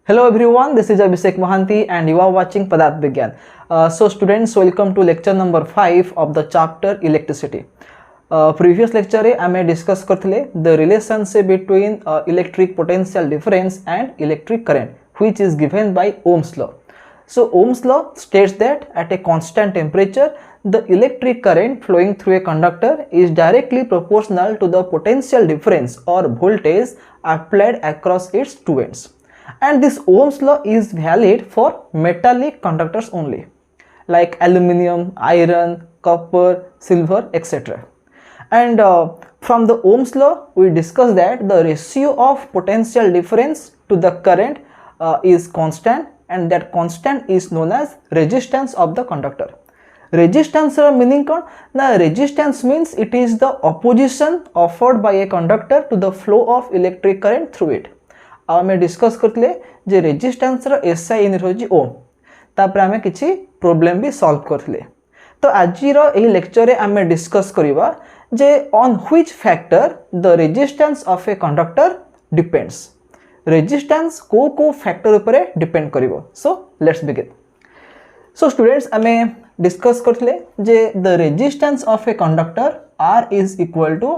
Hello everyone, this is Abhishek Mohanty and you are watching Padarth Vigyan. So students, welcome to lecture number 5 of the chapter electricity. Previous lecture रे आमे discuss करथिले the relationship between electric potential difference and electric current which is given by Ohm's law. So Ohm's law states that at a constant temperature the electric current flowing through a conductor is directly proportional to the potential difference or voltage applied across its two ends. And this Ohm's law is valid for metallic conductors only, like aluminium, iron, copper, silver, etc. And from the Ohm's law we discussed that the ratio of potential difference to the current is constant, and that constant is known as resistance of the conductor. Resistance meaning कौन ना, resistance means it is the opposition offered by a conductor to the flow of electric current through it. आमे discuss करथिले जे resistance रो SI unit होची ओम, तापर आमे किछि problem भी solve करथिले. तो आजि रो एही लेक्चर रे आमे डिस्कस करिवा जे on which factor the resistance of a conductor depends. Resistance को फैक्टर ऊपर डिपेंड करिवो. So let's begin. So students, आमे डिस्कस करथिले जे the resistance of a conductor R is equal to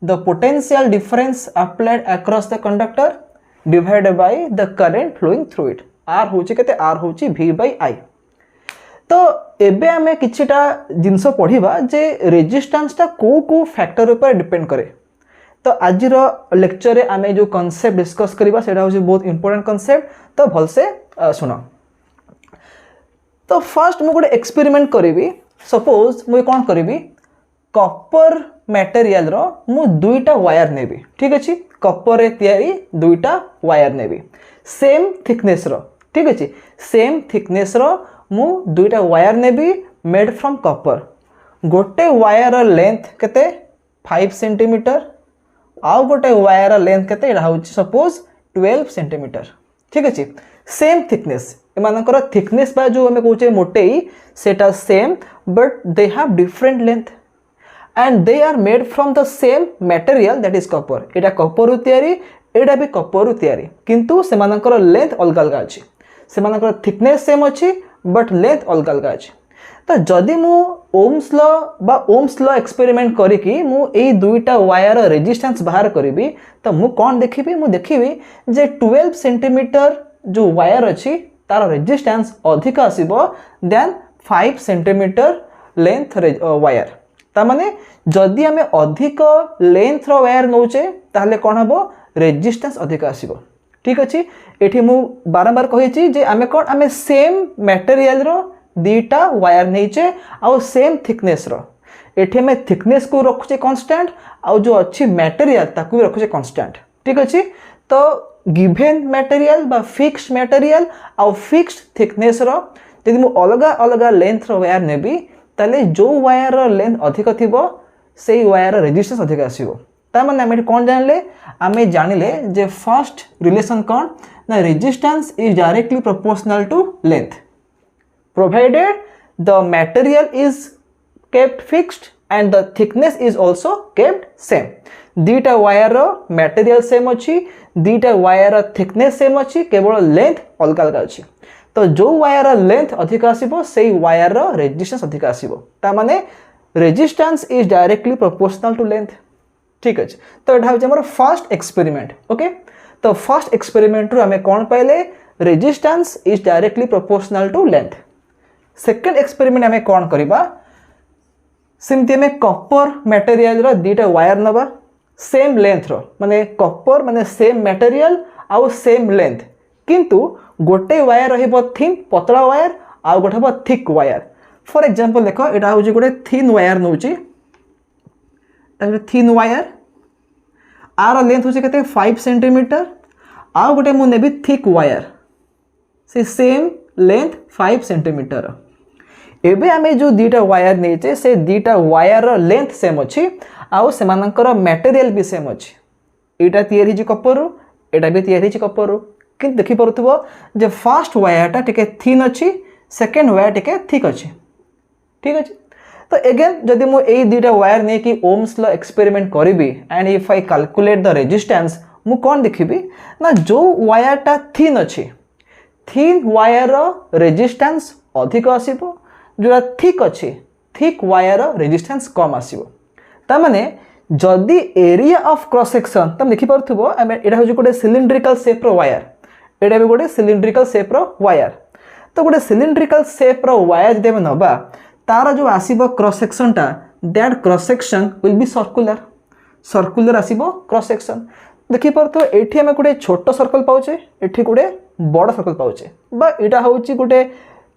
the potential difference applied across the conductor divided by the current flowing through it. R होची केते, R होची V by I. तो एबे आमे किछिटा जिंसो पढिबा जे resistance ता को फैक्टर ऊपर डिपेंड करे. तो आज रो लेक्चर रे आमे जो कांसेप्ट डिस्कस करिबा सेटा होची बहुत इंपोर्टेंट कांसेप्ट. तो भलसे सुनो. तो फर्स्ट मु गोटे एक्सपेरिमेंट करिवि. सपोज मु कोन करिवि, कॉपर मटेरियल रो मु दुईटा वायर नेबी. ठीक अछि, कॉपर रे तयारी दुईटा वायर नेबी सेम थिकनेस रो. ठीक अछि, सेम थिकनेस रो मु दुईटा wire navy made from copper. गोटे वायर लेंथ केते 5 सेंटीमीटर, आउ गोटे वायर लेंथ केते एटा होची सपोज 12 सेंटीमीटर. ठीक अछि, सेम थिकनेस. एमानकर थिकनेस बा जो हमें कहूचे मोटेई सेटा same, but they have different length and they are made from the same material, that is copper. Etah copper रु तयारी, एटा भी कॉपर रु तयारी, किंतु सेमानकर लेंथ अलग अलग अछि. सेमानकर थिकनेस सेम अछि बट लेंथ अलग अलग अछि. तो जदि मु ओम्स लॉ बा ओम्स लॉ एक्सपेरिमेंट करी कि मु एई दुईटा वायर रेजिस्टेंस बाहर करिवि, तो मु कोन देखिबि, मु देखिबि जे 12 सेंटीमीटर जो वायर अछि तार रेजिस्टेंस अधिक आसीबो देन 5 सेंटीमीटर लेंथ वायर. ता माने जदि आमे अधिक लेंथ रो वायर नौचे ताहले कोन हबो, रेजिस्टेंस अधिक आसीबो. ठीक अछि, एठी मु बारंबार कहिछि जे आमे कोन, आमे सेम मटेरियल रो दीटा वायर नैचे आ सेम थिकनेस रो. एठी आमे थिकनेस को रखुचे कांस्टेंट आ जो अछि मटेरियल ताकू भी रखुचे कांस्टेंट. ठीक अछि, तो गिवन मटेरियल बा फिक्स्ड मटेरियल आ फिक्स्ड थिकनेस रो यदि मु अलग अलग लेंथ रो वायर नेबी ताले जो वायर लेंथ अधिक थिबो सेही वायर रेजिस्टेंस अधिक आसीबो. ता माने आमे कोन जानले, आमे जानिले जे फर्स्ट रिलेशन कोन ना, resistance is directly proportional to length provided the material is kept fixed and the thickness is also kept same. दीटा वायर मटेरियल सेम अछि, दीटा वायर थिकनेस सेम अछि, केवल लेंथ अलग अलग अछि. तो जो वायर लेंथ अधिक आसीबो सेही वायर रेजिस्टेंस अधिक आसीबो. ता माने resistance is directly proportional to length. ठीक अछि, तो एटा होचे हमर फर्स्ट एक्सपेरिमेंट. ओके, तो फर्स्ट एक्सपेरिमेंट रो हमें कोन पाइले, resistance is directly proportional to length. Second experiment हमें कोन करिबा, सिम्ति में कॉपर मटेरियल रो दीटा वायर नबा सेम लेंथ रो, माने कॉपर माने सेम मटेरियल आ सेम लेंथ, किंतु गोटे वायर रहिबो थिन पतला वायर आ गोटे हबो थिक वायर. फॉर एग्जांपल देखो, एटा होची गोटे thin wire नउची, Etah thin wire are length होची केते 5 सेंटीमीटर, आ गोटे मु नेबी थिक वायर से सेम लेंथ 5 सेंटीमीटर. एबे आमे जो दीटा वायर नेचे से दीटा वायर लेंथ सेम अछि आ सेमानकर मटेरियल भी सेम अछि. एटा तयारी छि कॉपर रो, एटा भी तयारी छि कॉपर रो, किंतु देखि परथबो जे फर्स्ट वायर टा टिके थिन अछि, सेकंड वायर टिके थिक अछि. ठीक अछि, तो अगेन जदि मु एई दुईटा वायर ने कि ओम्स लॉ एक्सपेरिमेंट करिवि and if I calculate the resistance, मु कोन देखिबि ना जो वायर टा थिन अछि थिन वायर रेजिस्टेंस अधिक आसीबो, जोड़ा थिक अच्छी थिक वायर रेजिस्टेंस कम आसीबो। ता माने जदि एरिया ऑफ क्रॉस सेक्शन तुम देखि परथुबो एटा हो गोटे सिलिंड्रिकल शेप रो वायर, एटा भी गोटे सिलिंड्रिकल शेप रो वायर। तो गोटे सिलिंड्रिकल शेप रो वायर जदि नबा तार जो आसीबो क्रॉस सेक्शन टा that cross section will be circular, circular आसीबो क्रॉस सेक्शन। देखि परथु एठी हम गोटे छोट सर्कल पाउचे, एठी गोटे बड़ सर्कल पाउचे, बा एटा होची गोटे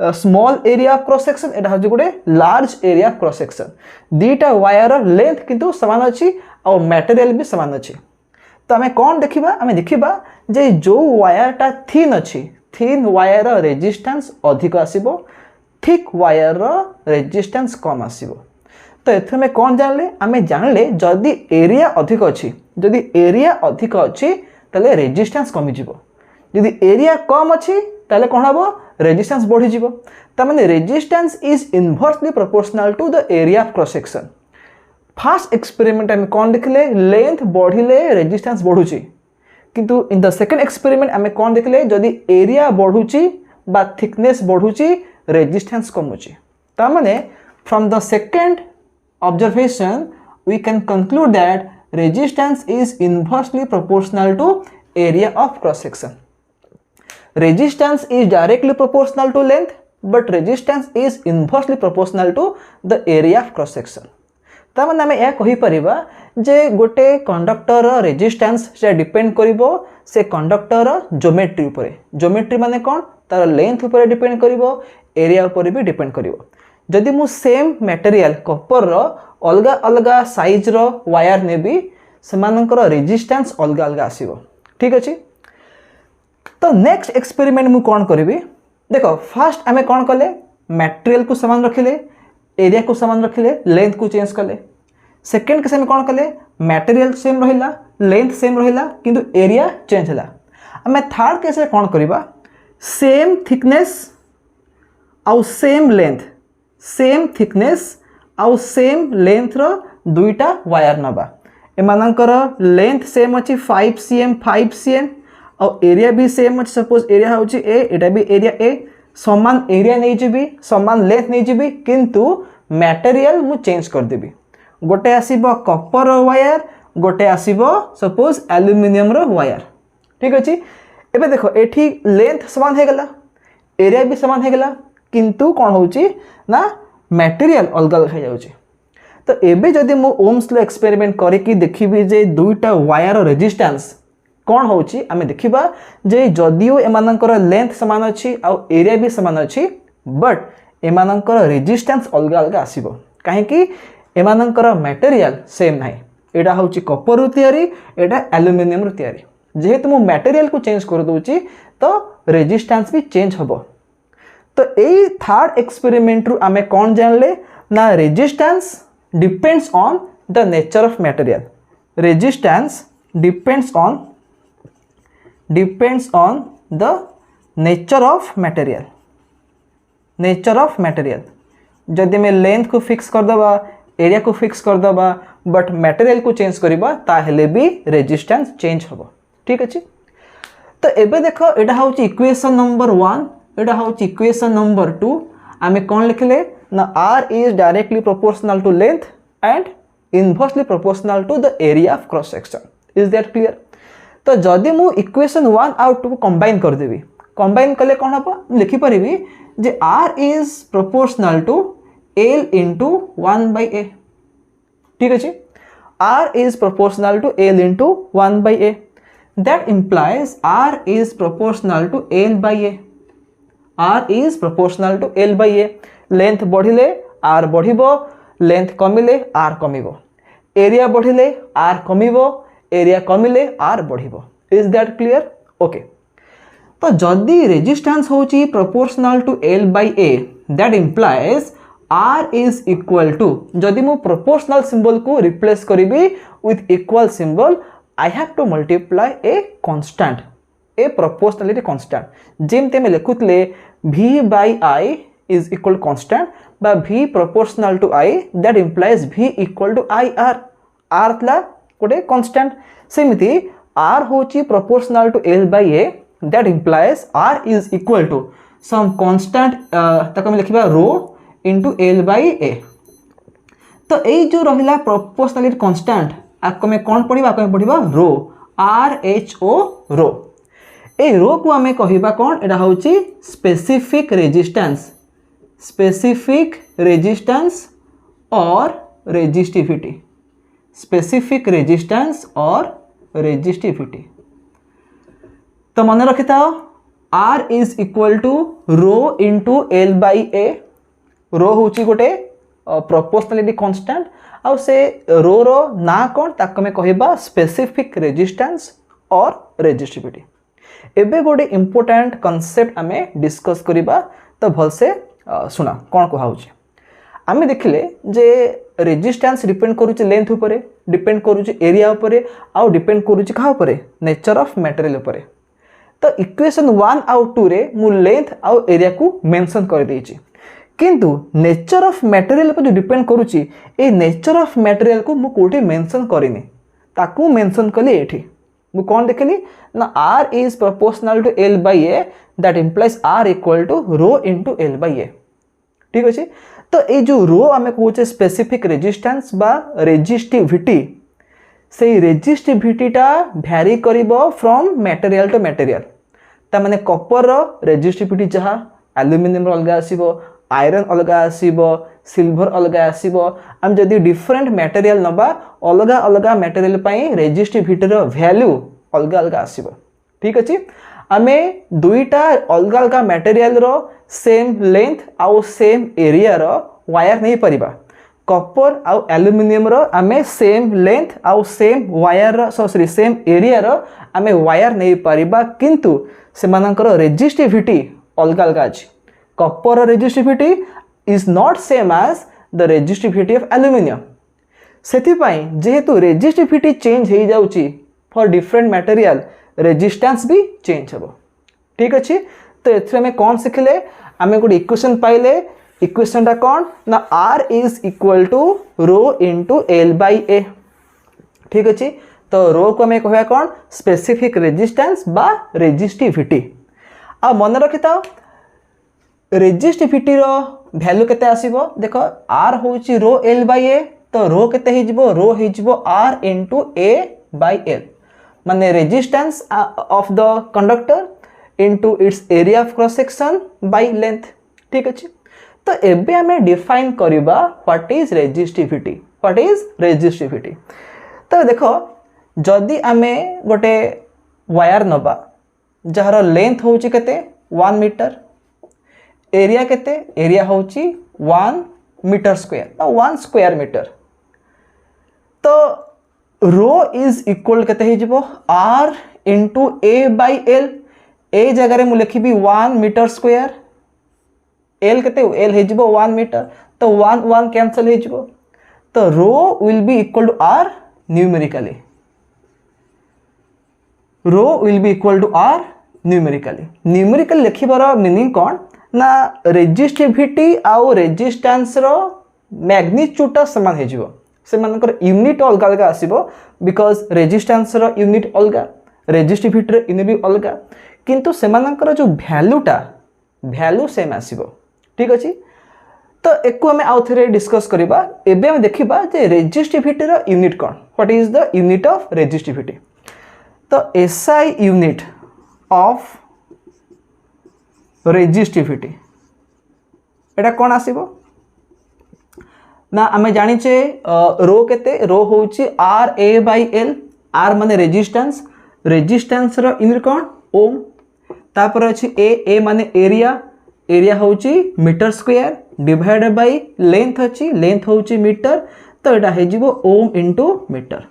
small area of cross section, एटा होची गोटे large area of cross section. दीटा वायर लेंथ किंतु समान अछि और मटेरियल भी समान अछि। तो आमे कोन देखिबा, आमे देखिबा जे जो वायर टा थिन अछि, थिन वायर रेजिस्टेंस अधिक आसीबो, थिक वायर रेजिस्टेंस कम आसीबो। तो एथि में कोन जानले, आमे जानले जदि एरिया अधिक अछि, जदि एरिया अधिक अछि तले रेजिस्टेंस कमी जिवो, जदि एरिया कम अछि तले कोन हबो रेजिस्टेंस बढ़ी जिवो। ता माने resistance is inversely proportional to the area of cross section. First experiment आमे कोन देखले, लेंथ बढ़िले रेजिस्टेंस बढ़ुची, किंतु इन द सेकंड एक्सपेरिमेंट आमे कोन देखले जदि एरिया बढ़ुची बा थिकनेस बढ़ुची रेजिस्टेंस कमुची। ता माने from the second observation we can conclude that resistance is inversely proportional to area of cross section. Resistance is directly proportional to length, but resistance is inversely proportional to the area of cross section. ता माने हमें यह कहि परिबा जे गोटे conductor resistance से depend करिवो से conductor geometry उपरे। Geometry माने कोन, तार लेंथ उपरे डिपेंड करिवो, एरिया उपरे भी डिपेंड करिवो। जदि मु सेम मटेरियल कॉपर रो अलगा अलगा साइज रो वायर ने भी सेमानकर रेजिस्टेंस अलगा अलगा आसीबो। ठीक अछि। तो नेक्स्ट एक्सपेरिमेंट मु कोन करबी, देखो फर्स्ट आमे कोन कले, मटेरियल को समान रखिले, एरिया को समान रखिले, लेंथ को चेंज कले। सेकंड केस में कोन कले, मटेरियल सेम रहिला, लेंथ सेम रहिला, किंतु एरिया चेंज हला। आमे थर्ड केस में कोन करबा, सेम थिकनेस आउ सेम लेंथ, सेम थिकनेस आउ सेम लेंथ रो दुईटा वायर नबा। एमानकर लेंथ सेम अछि 5 cm 5 cm और एरिया भी सेम अछि। सपोज एरिया होछि a, एटा भी एरिया a, समान एरिया नहीं जिबी, समान लेंथ नहीं जिबी, किंतु मटेरियल मु चेंज कर देबी। गोटे आसीबो कॉपर वायर, गोटे आसीबो सपोज एल्युमिनियम रो वायर। ठीक अछि। एबे देखो एठी लेंथ समान हे गला, एरिया भी समान हे गला, किंतु कोन होछि ना मटेरियल अलग अलग हो जाउछि। तो एबे जदि मु ओम्स लो एक्सपेरिमेंट करे कि देखिबी जे दुईटा वायर रेजिस्टेंस कोन होछि, आमे देखिबा जे जदियो एमानकर लेंथ समान अछि आ एरिया भी समान अछि, बट एमानकर रेजिस्टेंस अलग अलग आसीबो। काहे कि एमानकर मटेरियल सेम नाही। एटा होछि कॉपर रो तयारी, एटा एल्युमिनियम रो तयारी। जेहेतु मु मटेरियल को चेंज कर दोछि तो रेजिस्टेंस भी चेंज हबो। तो ए थर्ड एक्सपेरिमेंट रु आमे कोन जानले ना, resistance depends on the nature of material. Resistance depends on the nature of material. Nature of material जदि में लेंथ को फिक्स कर दबा, एरिया को फिक्स कर दबा, बट मटेरियल को चेंज करबा ताहेले भी रेजिस्टेंस चेंज हबो। ठीक अछि। तो एबे देखो एटा होछि इक्वेशन नंबर 1, एटा होछि इक्वेशन नंबर 2। आमे कोन लिखले ना, r is directly proportional to length and inversely proportional to the area of cross section. Is that clear? तो जदि मु इक्वेशन 1 और 2 को कंबाइन कर देबी, कंबाइन कले कोन हबो, लिखि परिबी जे r is proportional to l into 1 by a। ठीक अछि। r is proportional to l into 1 by a, that implies r is proportional to l by a। r is proportional to l by a। Length बढ़िले r बढ़िबो, length कमिले r कमिबो, area बढ़िले r कमिबो, area कमिले r बढ़िबो। Is that clear? Okay. तो जदि रेजिस्टेंस होची proportional to l by a, that implies r is equal to, जदि मु प्रोपोर्शनल सिंबल को रिप्लेस करिबी with equal symbol, I have to multiply a constant, a proportionality constant। जेमते में लिखुतले v by I is equal constant बा v proportional to I, that implies v equal to IR। r तला कोटे constant। सेमिति r होची proportional to l by a, that implies r is equal to some constant ताको हम लिखिबा रो into l by a। तो एई जो रहिला proportionality constant आको में कोन पढिबा आको में पढिबा रो r h o रो। ए रो को हमें कहिबा कोन एटा होची स्पेसिफिक रेजिस्टेंस और रेजिस्टिविटी। स्पेसिफिक रेजिस्टेंस और रेजिस्टिविटी। तो मन रखि था r is equal to rho into l by a। Rho होची गोटे प्रोपोर्शनलिटी कांस्टेंट आउ से रो रो ना कोन ताको में कहिबा स्पेसिफिक रेजिस्टेंस और रेजिस्टिविटी। एबे गोटे इंपोर्टेंट कांसेप्ट हमें डिस्कस करिबा तो भल से सुना कोन को हाउची। आमे देखिले जे रेजिस्टेंस डिपेंड करूची लेंथ ऊपर, डिपेंड करूची एरिया ऊपर, आउ डिपेंड करूची कहा ऊपर नेचर ऑफ मटेरियल ऊपर। तो इक्वेशन 1 आउ 2 रे मु लेंथ आउ एरिया को मेंशन कर देछि, किंतु नेचर ऑफ मटेरियल पर जो डिपेंड करूची ए नेचर ऑफ मटेरियल को मु कोठी मेंशन करिनी, ताकू मेंशन कली एठी। मु कोन देखली ना r is proportional to l by a, that implies r equal to rho into l by a। ठीक अछि। तो ये जो रो आमे कहूचे स्पेसिफिक रेजिस्टेंस बा रेजिस्टिविटी, से रेजिस्टिविटी टा भ्यारी करिवो फ्रॉम मटेरियल टू मटेरियल। ता माने कॉपर रो रेजिस्टिविटी जहा एल्युमिनियम रो अलगा आसीबो, आयरन अलगा आसीबो, सिल्वर अलगा आसीबो। हम जदी डिफरेंट मटेरियल नबा अलगा अलगा मटेरियल पई रेजिस्टिविटी रो वैल्यू अलगा अलगा आसीबो। ठीक अछि। आमे दुईटा अलगा अलगा मटेरियल रो सेम लेंथ आउ सेम एरिया रो वायर नहीं परिबा। कॉपर आउ एल्युमिनियम रो आमे सेम लेंथ आउ सेम वायर रो सॉरी सेम एरिया रो आमे वायर नहीं परिबा, किंतु सेमानकर रेजिस्टिविटी अलगा अलगा अछि। कॉपर रो resistivity is not same as the resistivity of aluminium. सेति पई जेहेतु रेजिस्टिविटी चेंज हे जाउची फॉर डिफरेंट मटेरियल, रेजिस्टेंस भी चेंज हेबो। ठीक अछि। तो एथरे में कोन सिखले आमे गोटे इक्वेशन पाइले। इक्वेशन टा कोन ना r is equal to rho into l by a। ठीक अछि। तो रो को हमें कहबा कोन स्पेसिफिक रेजिस्टेंस बा रेजिस्टिविटी। आ मन रखिता रेजिस्टिविटी रो वैल्यू केते आसीबो देखो r होची रो l बाय a, तो रो केते हे जिवो रो हे जिवो r into a by l, माने resistance of the conductor into its area of cross section by length. ठीक अछि। तो एबे हमें डिफाइन करिबा what is resistivity. What is resistivity? तो देखो जदि हमें गोटे वायर नबा जहार लेंथ होची केते 1 मीटर, एरिया केते एरिया होची 1 मीटर स्क्वायर बा 1 स्क्वायर मीटर। तो रो इज इक्वल केते हे जिवो r into a by l। ए जगह रे मु लिखिबी 1 मीटर स्क्वायर, l केते l हे जिवो 1 मीटर, तो 1 1 कैंसिल हे जिवो। तो rho will be equal to r numerically. Rho will be equal to r numerically. Numerical लिखिबार मीनिंग कोन ना रेजिस्टिविटी आउ रेजिस्टेंस रो मैग्नीट्यूड समान हे जिवो। से मानकर यूनिट अलग अलग आसीबो, बिकॉज रेजिस्टेंस रो यूनिट अलग, रेजिस्टिविटी रो यूनिट भी अलग, किंतु से मानकर जो वैल्यू सेम आसीबो। ठीक अछि। तो एको हमें आउ थरे डिस्कस करिबा। एबे हम देखिबा जे रेजिस्टिविटी रो यूनिट कोन, what is the unit of resistivity. तो एसआई यूनिट ऑफ रेजिस्टिविटी एटा कोन आसीबो ना आमे जानिचे रो केते रो होची r a by l। r माने रेजिस्टेंस, रेजिस्टेंस रो यूनिट कोन ओम। तापर अछि a माने एरिया, एरिया होची metre square divided by length अछि, लेंथ होची मीटर, तो एटा हे जिवो ओम इनटू मीटर।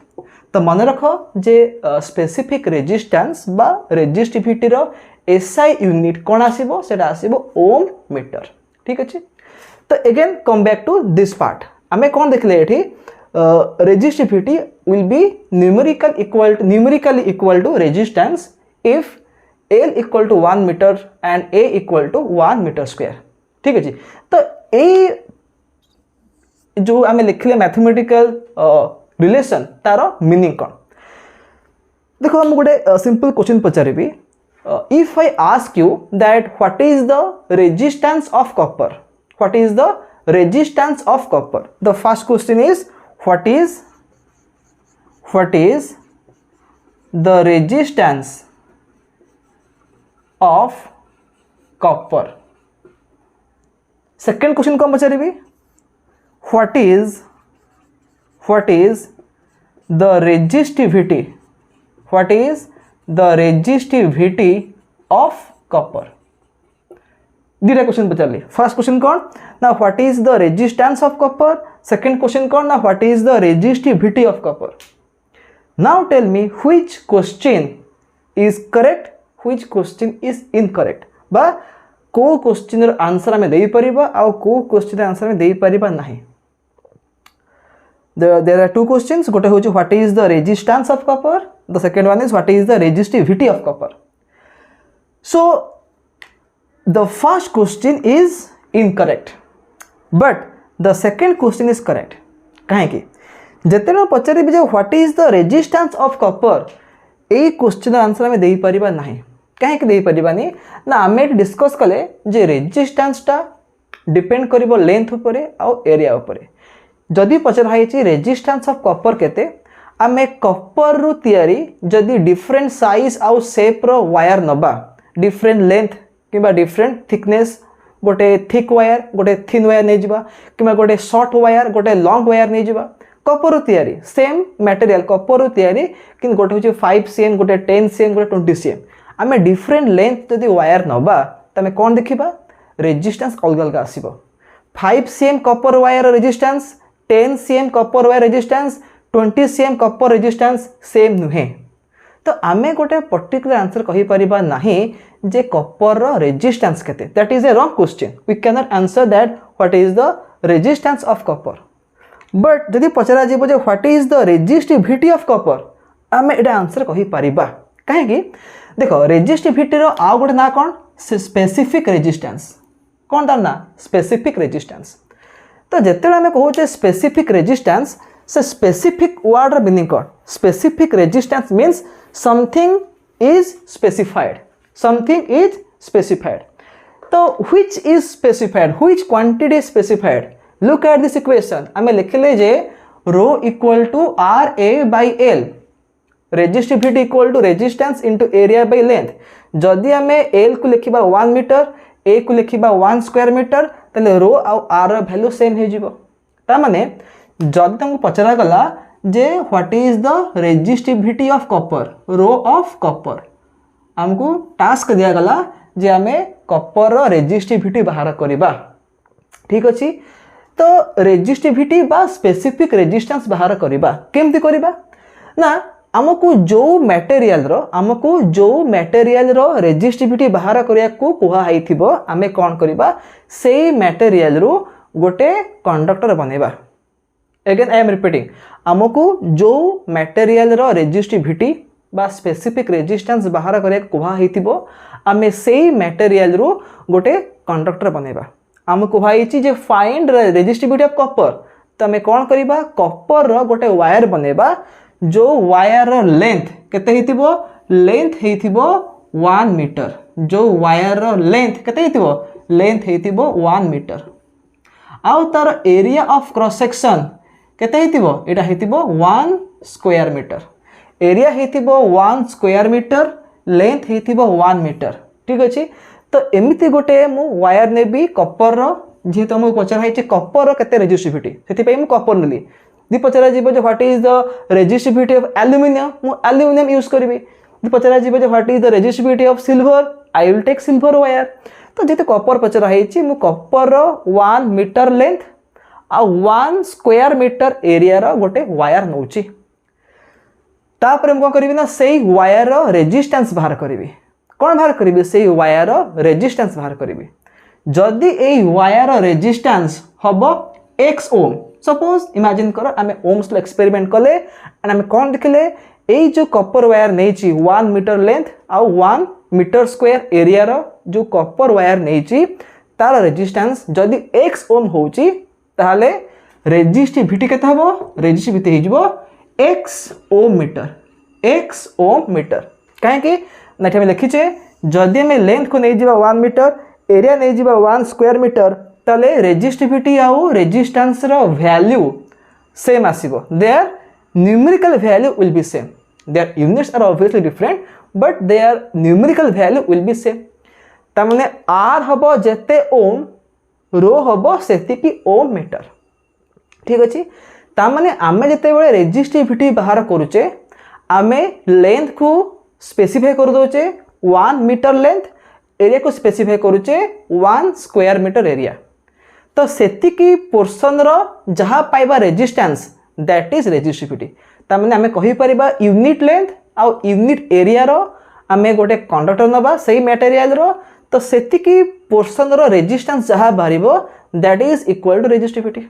तो मन रखो जे स्पेसिफिक रेजिस्टेंस बा रेजिस्टिविटी रो एसआई यूनिट कोन आसीबो सेटा आसीबो ओम मीटर। ठीक अछि। तो again come back to this part. हमें कौन देखले एठी resistivity will be numerically equal to resistance if l equal to 1 metre and a equal to 1 metre square. ठीक अछि। तो ए जो हमें लिखले मैथमेटिकल रिलेशन तार मीनिंग कौन देखो हम गोटे सिंपल क्वेश्चन पचारिबी if I ask you that what is the resistance of copper, what is the resistance of copper, the first question is what is the resistance of copper. second question कौन पचारिबी, what is the resistivity, what is the resistivity of copper. दीटा question पचारली. First question कौन ना what is the resistance of copper, second question कौन ना what is the resistivity of copper. Now tell me which question is correct, which question is incorrect, बा को question र answer हमें देई परिबा आ को क्वेश्चन र आंसर हमें देई परिबा नाही. There are two questions. गोटे होची what is the resistance of copper, the second one is what is the resistivity of copper. So the first question is incorrect but the second question is correct. काहे कि जते पचारि जे what is the resistance of copper, A question answer हमें देई परिबा नाही. काहे कि देई परिबानी ना आमे डिस्कस कले जे रेजिस्टेंस टा डिपेंड करिवो लेंथ उपरे आ एरिया उपरे. जदि पचराई रेजिस्टेंस ऑफ कॉपर केते, आमे कॉपर रु तयारी जदि डिफरेंट साइज आउ शेप रो वायर नबा, डिफरेंट लेंथ किबा डिफरेंट थिकनेस, गोटे थिक वायर गोटे थिन वायर नै जिबा किबा गोटे शॉर्ट वायर गोटे लॉन्ग वायर नै जिबा. कॉपर रु तयारी सेम मटेरियल कॉपर रु तयारी किन गोटे होची 5 cm गोटे 10 cm गोटे 20 cm. आमे डिफरेंट लेंथ जदि वायर नबा तमे कोन देखिबा रेजिस्टेंस अलग अलग आसीबो. 5 cm copper wire resistance, 10 cm copper wire resistance, 20 cm copper resistance same नुहे. तो आमे गोटे पर्टिकुलर आंसर कहि परिबा नाही जे कॉपर रो रेजिस्टेंस केते. That is a wrong question. We can not answer that what is the resistance of copper. But जदि पचरा जीवो जे what is the resistivity of copper, आमे एटा आंसर कहि परिबा. काहे कि देखो रेजिस्टिविटी रो आ गोटे ना कोन स्पेसिफिक रेजिस्टेंस. कोन तार ना स्पेसिफिक रेजिस्टेंस. तो जिते आम कहूचे स्पेसिफिक रेजिस्टेंस, से स्पेसिफिक वर्ड मीनिंग कौन, specific resistance means something is specified, something is specified. तो which is specified, which quantity is specified. Look at this equation. आम लिखले जे rho equal to R A by L, resistivity equal to resistance into area by length. जदि आम L को लिखिबा 1 metre, ए को लिखिबा 1 square metre, तले rho आ R value same हो जिवो. ता माने जदि तुमको पचरा गला जे what is the resistivity of copper, rho of copper, हमको टास्क दिया गला जे आमे कॉपर रो रेजिस्टिविटी बाहर करबा. ठीक अछि. तो रेजिस्टिविटी बा स्पेसिफिक रेजिस्टेंस बाहर करबा केमति करबा ना, आमको जो मटेरियल रो रेजिस्टिविटी बाहर करिया को कुहा हाइथिबो, आमे कोन करबा सेही मटेरियल रो गोटे कंडक्टर बनेबा. अगेन आई एम रिपीटिंग, आमको जो मटेरियल रो रेजिस्टिविटी बा स्पेसिफिक रेजिस्टेंस बाहर करिया कुहा हाइथिबो, आमे सेही मटेरियल रो गोटे कंडक्टर बनेबा. आमको हाइछि जे फाइंड रेजिस्टिविटी ऑफ कॉपर, तो आमे कोन करबा कॉपर रो गोटे वायर बनेबा जो वायर लेंथ केते हिथिबो, लेंथ हिथिबो 1 मीटर. जो वायर लेंथ केते हिथिबो, लेंथ हिथिबो 1 मीटर. आउ तार एरिया ऑफ क्रॉस सेक्शन केते हिथिबो, एटा हिथिबो 1 स्क्वायर मीटर. एरिया हिथिबो 1 स्क्वायर मीटर, लेंथ हिथिबो 1 मीटर. ठीक अछि. तो एमिति गोटे मु वायर नेबी कॉपर रो, जे तुमको पचर हाइचे कॉपर रो केते रेजिस्टिविटी, सेति पई मु कॉपर नेली. दि पचरा जीव जे what is the resistivity of aluminium, मु एल्युमिनियम यूज करबी. दि पचरा जीव जे what is the resistivity of silver, I will take silver wire. तो जेते कॉपर पचरा हाइची मु कॉपर रो 1 मीटर लेंथ आ 1 स्क्वायर मीटर एरिया रो गोटे वायर नउची. तापर मु करबी ना सेही वायर रो रेजिस्टेंस बाहर करबी. कोन बाहर करबी, सेही वायर रो रेजिस्टेंस बाहर करबी. जदि एई वायर रो रेजिस्टेंस हबो x ओम, सपोज इमेजिन करो आमे ओम्स लो एक्सपेरिमेंट कले एंड आमे कोन देखले एई जो कॉपर वायर नेची 1 मीटर लेंथ आ 1 मीटर स्क्वायर एरिया रो जो कॉपर वायर नेची तार रेजिस्टेंस जदि x ओम होची, ताले रेजिस्टिविटी केते हबो, रेजिस्टिविटी हिजबो x ओम मीटर, x ओम मीटर. काहे कि नाठे में लिखिचे जदि आम लेंथ को नहीं जा 1 मीटर एरिया नहीं जा 1 स्क्वायर मीटर ताले रेजिस्टिविटी आउ रेजिस्टेंस रो वैल्यू सेम आसीबो their numerical value will be same their units are obviously different but their numerical value will be same तामने आर हबो जेते ओम रो हबो सेति की ओम मीटर ठीक अछि तामने आमे जेते बेले रेजिस्टिविटी बाहर करूचे आमे लेंथ को स्पेसिफाई कर दोचे 1 मीटर लेंथ एरिया को स्पेसिफाई करूचे 1 स्क्वायर मीटर एरिया तो सेति की पोर्शन रो जहा पाइबा रेजिस्टेंस दैट इज रेजिस्टिविटी तामने आमे कहि परिबा यूनिट लेंथ आ यूनिट एरिया रो आमे गोटे कंडक्टर नबा सही मटेरियल रो तो सेति की पोर्शन रो रेजिस्टेंस जहा बारिबो that is equal to resistivity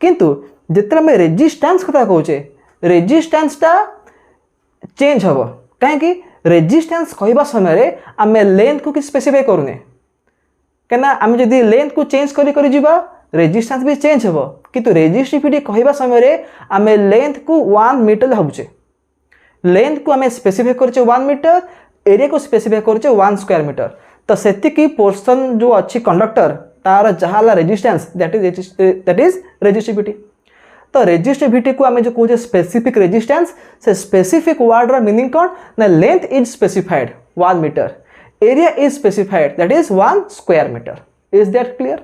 किंतु जितने में रेजिस्टेंस कथा कहूचे रेजिस्टेंस टा चेंज हम कहीं रेजिस्टेंस कहवा समय आम लेंथ को कि स्पेसिफाई करूने कहीं आम जदि लेंथ को चेंज कर जीवा रेजिस्टेंस भी चेंज हम किंतु रेजिस्टिविटी कहवा समय आम लेंथ को 1 मीटर भावुचे लेंथ को आम स्पेसिफाई करुचे 1 मीटर एरिया को स्पेसिफाई करुचे 1 स्क्वायर मीटर तो सेतिकी पोर्शन जो अच्छी कंडक्टर तार जहाँ रेजिस्टेंस दैट इज रेजिस्टिविटी तो रेजिस्टिविटी को आम जो कहते स्पेसिफिक रेजिस्टेंस से स्पेसिफिक वर्ड रो मीनिंग कौन ना length is specified 1 metre area is specified that is 1 square metre is that clear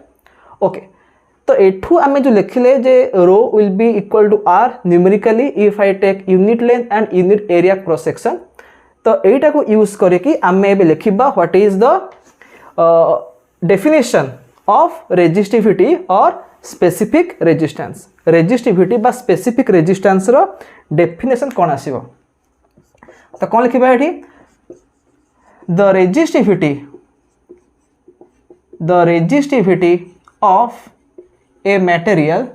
okay तो एठू आम जो लिखिले जे rho will be equal to R numerically if I take unit length and unit area cross section तो एटा को use करके आम ए लिखा what is the definition of resistivity और स्पेसिफिक रेजिस्टेंस रेजिस्टिविटी बा स्पेसिफिक रेजिस्टेंस रो डेफिनेशन कौन आसीबो तो कौन लिखिबा एठी the resistivity of a material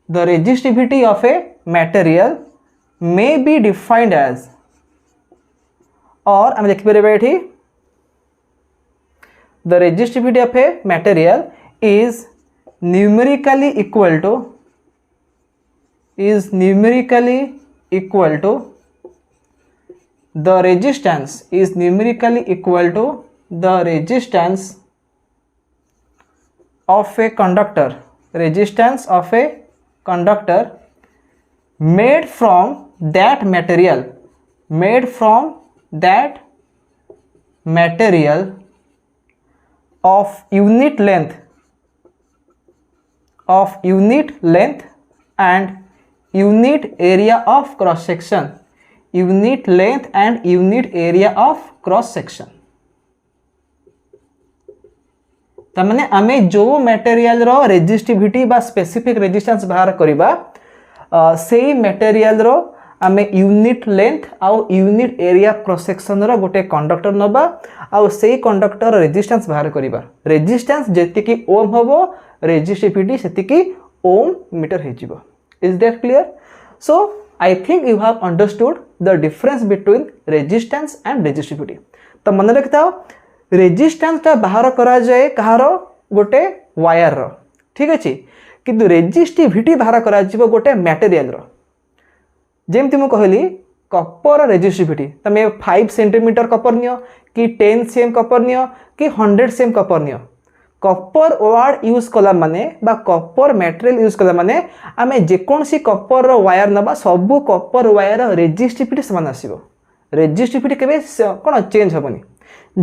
the resistivity of a material may be defined as और आम लिखि पारे एठी the resistivity of a material is numerically equal to the resistance is numerically equal to the resistance of a conductor made from that material of unit length and unit area of cross section unit length and unit area of cross section तमाने आमे जो material रो resistivity बा specific resistance बाहर करिबा सेही material रो आमे unit length आउ unit area cross section रो गोटे conductor नबा आउ सेही कंडक्टर रेजिस्टेंस बाहर करिबा रेजिस्टेंस जेतिकी ओम हबो रेजिस्टिविटी सेतिकी ओम मीटर हेजिबो is that clear so I think you have understood the difference between resistance and resistivity तो मन रखिता रेजिस्टेंस ता बाहर करा जाए कहारो गोटे वायर रो ठीक अछि किंतु रेजिस्टिविटी बाहर करा जिवो गोटे मटेरियल रो जेमति मु कहली कपर रेजिस्टिविटी तमे 5 सेंटीमीटर कपर नियो कि 10 cm कपर नियो कि 100 cm Kapoor neo Kapoor word use कला माने बा कपर मटेरियल यूज कला माने आमे जे कोनसी कपर रो वायर नबा सब कपर वायर रेजिस्टिविटी समान आसीबो रेजिस्टिविटी केबे कोन चेंज हबनी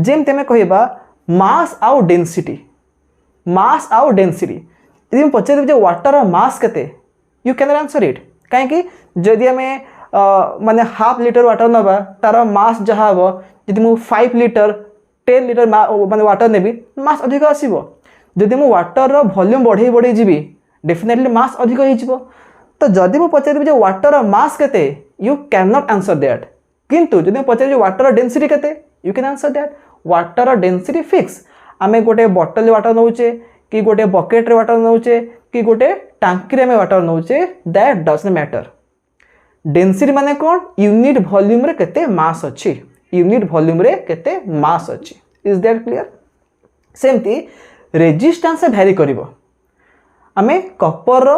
जेम तेमे कहबा मास आउ डेंसिटी यदि हम पचार जे वाटर मास केते यू कैन आंसर इट काहे कि जदि हमें माने हाफ लीटर वाटर नबा तार मास जहा हबो जदि मु 5 लीटर 10 लीटर माने वाटर नेबी मास अधिक आसीबो जदि मु वाटर रो वॉल्यूम बढ़ई जीबी डेफिनेटली मास अधिक होई जिवो तो जदि मु पचार जे वाटर मास केते you can not answer that किंतु जदि मु पचार जे वाटर डेंसिटी केते you can answer that water density fix आमे गोटे बॉटल वाटर नौचे कि गोटे बकेट रे वाटर नौचे कि गोटे टांकी रे वाटर नौचे दैट डजंट मैटर डेंसिटी माने कोन यूनिट वॉल्यूम रे केते मास अछि इज दैट क्लियर सेमती रेजिस्टेंस वैरी करिवो आमे कपर रो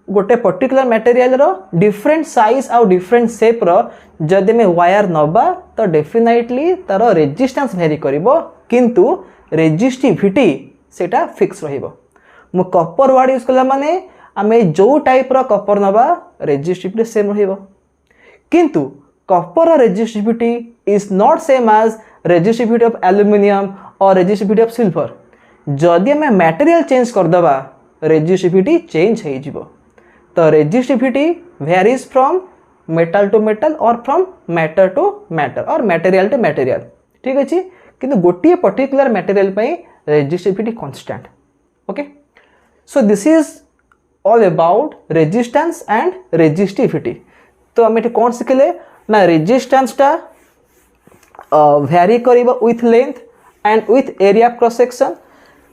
गोटे पर्टिकुलर मटेरियल रो डिफरेंट साइज आउ डिफरेंट शेप रो जदि में वायर नबा तो डेफिनेटली तार रेजिस्टेंस वेरी करिवो किंतु रेजिस्टिविटी सेटा फिक्स रहिबो। मु कॉपर वर्ड यूज कला माने आमे जो टाइप रो कॉपर नबा रेजिस्टिविटी सेम रहिबो किंतु copper resistivity is not same as resistivity of aluminium और रेजिस्टिविटी ऑफ सिल्वर। जदि आमे मटेरियल चेंज कर दबा रेजिस्टिविटी चेंज हो जिवो। तो resistivity varies from metal to metal और फ्रॉम मैटर टू मैटर और मटेरियल टू मटेरियल। ठीक अच्छे किंतु गोटे पर्टिकुलर मटेरियल पे resistivity constant. Okay so this is all about resistance and resistivity. तो आम ये कौन शिखिले ना रेजिस्टेंस टा वैरी करिबो with length and with area cross section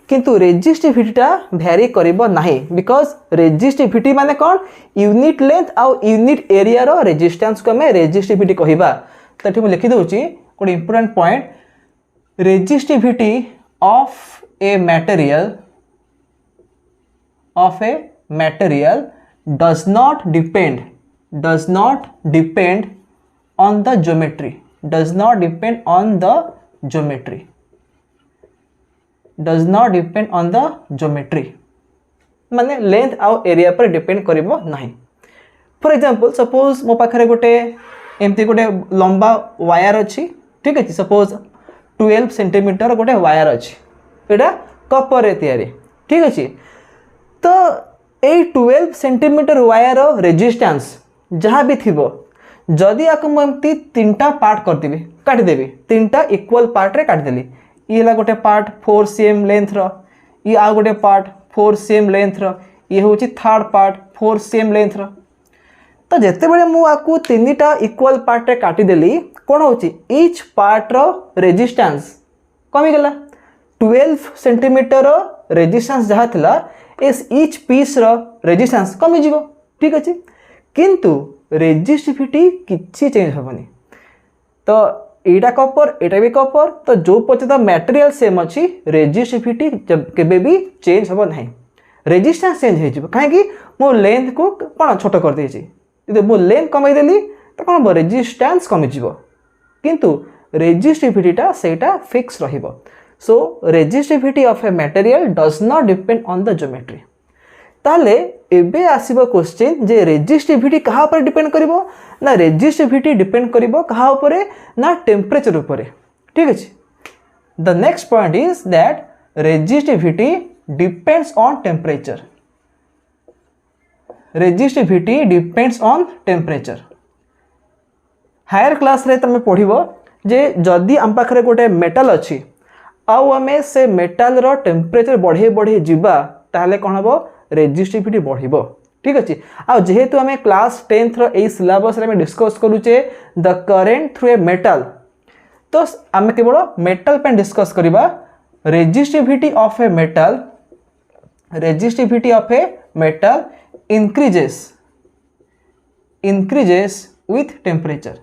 किंतु रेजिस्टिविटीटा वैरी करिबो नाही बिकॉज रेजिस्टिविटी माने कौन यूनिट लेंथ आउ यूनिट एरिया रो रेजिस्टेंस को हमें रेजिस्टिविटी कहिबा। तो एठी लिखि दउची कोन important point resistivity of a material does not depend on the geometry does not depend on the geometry माने लेंथ आउ एरिया पर डिपेंड करिवो नाही। फॉर एग्जांपल सपोज मो पाखरे गोटे एमती गोटे लंबा वायर अच्छी ठीक है सपोज 12 सेंटीमीटर गोटे वायर अच्छी एटा कपर रे तैयारी ठीक अच्छे। तो ये 12 सेंटीमीटर वायर रेजिस्टेंस जहाँ भी थी जदि आपको मुझे तीनटा पार्ट करदेवी काटिदेवी तीनटा इक्वल पार्ट रे काटिदेली ये है गोटे पार्ट 4 cm लेंथ रो ये आ गोटे पार्ट 4 cm लेंथ रो ये हूँ थर्ड पार्ट 4 cm लेंथ रो। तो जिते बड़े मुझे तीनटा इक्वल पार्ट रे काटिदेली कौन हो ईच पार्ट रो रेजिस्टेंस कमीगला 12 सेंटीमीटर रेजिस्टेंस जहाँ थिला इस ईच पीस रो रेजिस्टेंस कमी ठीक अच्छे किंतु रेजिस्टिविटी किसी चेंज हेनी। तो एटा कपर एटा भी कपर तो जो पर्यंत मटेरियल सेम अच्छी रेजिस्टिविटी केबे भी चेंज हेब ना रेजिस्टेंस चेंज हो कहीं मो लेंथ को कौन छोट कर देती मो लेंथ कमईदेली तो कौन हम रेजिस्टेंस कमिज किंतु रेजिस्टिविटीटा सेटा फिक्स रहिबो। So resistivity of a material does not depend on the geometry. ताले एबे आसीबो क्वेश्चन जे रेजिस्टिविटी कहा पर डिपेंड करिवो ना रेजिस्टिविटी डिपेंड करिवो कहा ऊपर ना टेम्परेचर ऊपर ठीक अछि। The next point is that resistivity depends on temperature resistivity depends on temperature. Higher class रे तमे पढिबो जे जदी हम पाखरे गोटे मेटल अछि आउ आमे से मेटल रो टेम्परेचर बढ़े बढ़े जीवा ताहले कोन हबो रेजिस्टिविटी बढ़िबो ठीक अछि। आ जेहेतु आमे क्लास 10th रो ए सिलेबस रे में डिस्कस करूचे the current through a metal तो आमे केवल मेटल पे डिस्कस करिबा resistivity of a metal increases with temperature.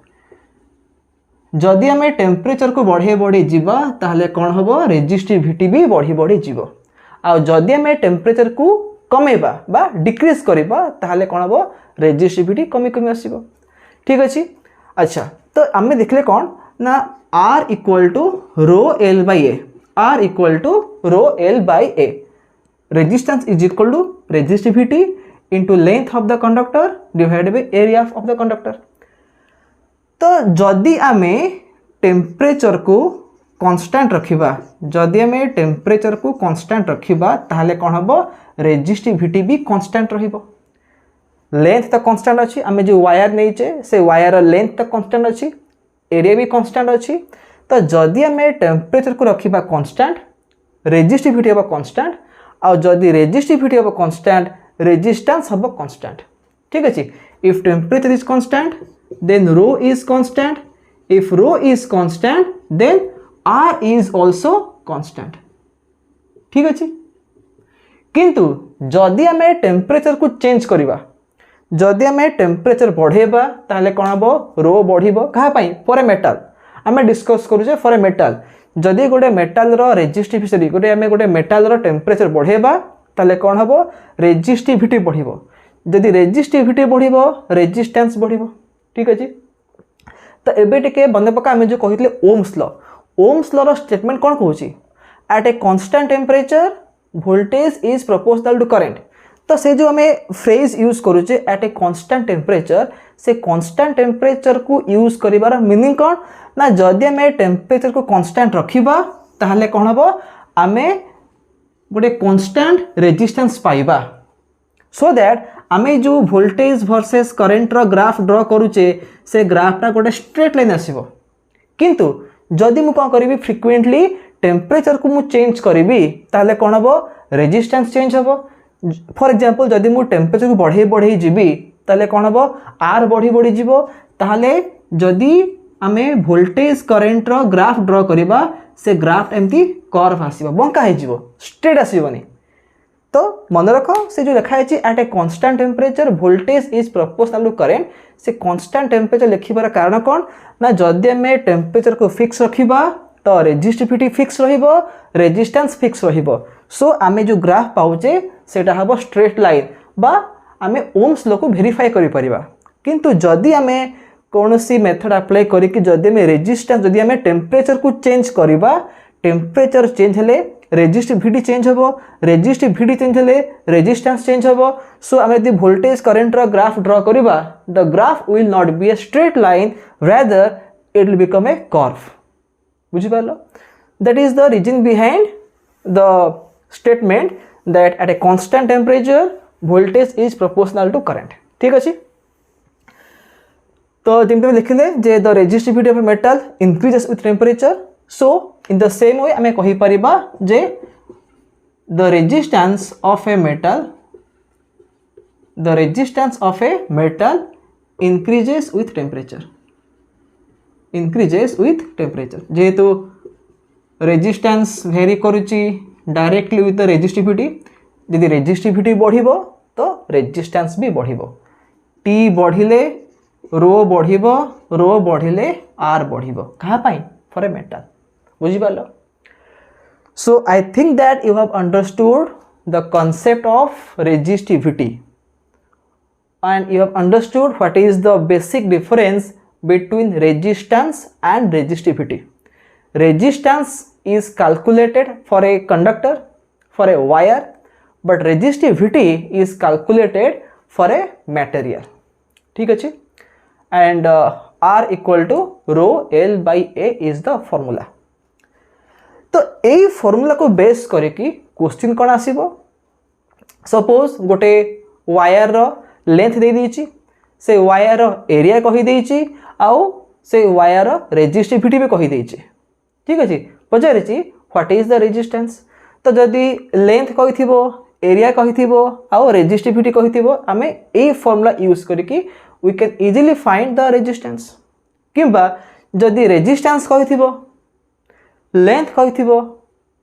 जदि आमे टेम्परेचर को बढ़े बढ़े जीवा ताहले कौन हबो रेजिस्टिविटी भी बढ़ी बढ़ी जीवो। आ जदि आमे टेम्परेचर को कमेबा बा डिक्रीज करबा ताहले कौन हबो रेजिस्टिविटी कमी कमी आसीबो ठीक अछि। अच्छा तो आमे देखले कौन ना R equal to rho L by A R equal to rho L by A resistance is equal to resistivity into length of the conductor divided by area of the conductor. तो जदि आमे टेम्परेचर को constant रखिबा जदि आमे temperature को constant रखिबा ताहले कोन हबो resistivity भी कांस्टेंट रहिबो। लेंथ तो कांस्टेंट अछि आमे जो वायर नैचे से वायर लेंथ तो कांस्टेंट अछि एरिया भी कांस्टेंट अछि। तो जदि आमे टेम्परेचर को रखिबा कांस्टेंट रेजिस्टिविटी हबो कांस्टेंट आ जदि रेजिस्टिविटी हबो कांस्टेंट रेजिस्टेंस हबो कांस्टेंट ठीक अछि। If temperature is constant then rho is constant. If rho is constant then R is also constant ठीक अछि। किंतु जदि आमे टेम्परेचर को चेंज करिबा जदि आमे टेम्परेचर बढ़ेबा ताहले कोन हबो रो बढ़िबो कहा पई फॉर ए मेटल आमे डिस्कस करूचे फॉर ए मेटल जदि गोटे मेटल रो रेजिस्टिविटी गोटे आमे गोटे मेटल रो टेम्परेचर बढ़ेबा ताहले कोन हबो रेजिस्टिविटी बढ़िबो। जदि रेजिस्टिविटी बढ़िबो रेजिस्टेंस बढ़िबो ठीक अछि। तो एबे टिके बंदे पका आमे जो कहितले ओम्स लॉ रो स्टेटमेंट कोन कहूची at a constant temperature voltage is proportional to current. तो से जो हमें फ्रेज यूज करूचे एट ए कांस्टेंट टेम्परेचर से कांस्टेंट टेम्परेचर को यूज करिवार मीनिंग कोन ना जदि हमें टेम्परेचर को कांस्टेंट रखिबा ताहले कोन हबो आमे गोटे कांस्टेंट रेजिस्टेंस पाइबा सो दैट आमे जो वोल्टेज वर्सेस करंट रो ग्राफ ड्रा करूचे से ग्राफटा गोटे स्ट्रेट लाइन आसीबो। किंतु जदि मु कोन करिवि फ्रिक्वेंटली टेम्परेचर को मु चेंज करिवि ताहले कोन हबो रेजिस्टेंस चेंज हबो। फॉर एग्जांपल जदि मु टेम्परेचर को बढ़े जिबी ताहले कोन हबो आर बढ़ी जिवो। ताहले जदि आमे वोल्टेज करंट रो ग्राफ ड्रा करिबा से ग्राफ एमती कर्व आसीबो बंका हे जिवो स्ट्रेट आसीबोनी। तो मन रख से जो लिखा है at a constant temperature voltage is proportional to current से कांस्टेंट टेम्परेचर लिखिबार कारण कौन ना जदि आम टेम्परेचर को फिक्स रखिबा तो रेजिस्टिविटी फिक्स रहिबो रेजिस्टेंस फिक्स रहिबो। सो आमे जो ग्राफ पाउचे सेटा हबो स्ट्रेट लाइन बा आमे ओम्स लॉ को वेरीफाई करि परिबा। किंतु जदि आमे कोनोसी मेथड अप्लाई करी कि जदि आमे रेजिस्टेंस जदि आमे टेम्परेचर को चेंज करिबा टेम्परेचर चेंज हेले रेजिस्टिविटी चेंज होबो रेजिस्टिविटी चेंज हेले रेजिस्टेंस चेंज होबो। सो आमे यदि वोल्टेज करंट रो ग्राफ ड्रा करिबा the graph will not be a straight line rather it will become a curve। बुझि पालो that is the reason behind the statement that at a constant temperature voltage is proportional to current। ठीक अछि। तो जेमते लिखले जे the resistivity of a metal increases with temperature so in the same way आमे कहि परिबा जे the resistance of a metal increases with temperature जेहेतु resistance very करुची directly with the resistivity यदि resistivity बढ़िबो तो रेजिस्टेंस भी बढ़िबो टी बढ़िले रो बढ़िले आर बढ़िबो कहा पाई for a metal बुझि पालो। So I think that you have understood the concept of resistivity and you have understood what is the basic difference between resistance and resistivity. Resistance is calculated for a conductor, for a wire, but resistivity is calculated for a material. ठीक अच्छे। and R equal to rho L by A is the formula। तो यही formula को base करके question कौन आसीबो suppose गोटे wire रो length दे दीची से wire area कही देची आउ से वायर रेजिस्टिविटी भी कही देची ठीक अछि पचारिची व्हाट इज द रेजिस्टेंस। तो जदि लेंथ कही थिबो एरिया कही थिबो आउ रेजिस्टिविटी कही थिबो आमे ए फार्मूला यूज करके we can easily find the resistance. किंबा जदि रेजिस्टेंस कही थिबो लेंथ कही थिबो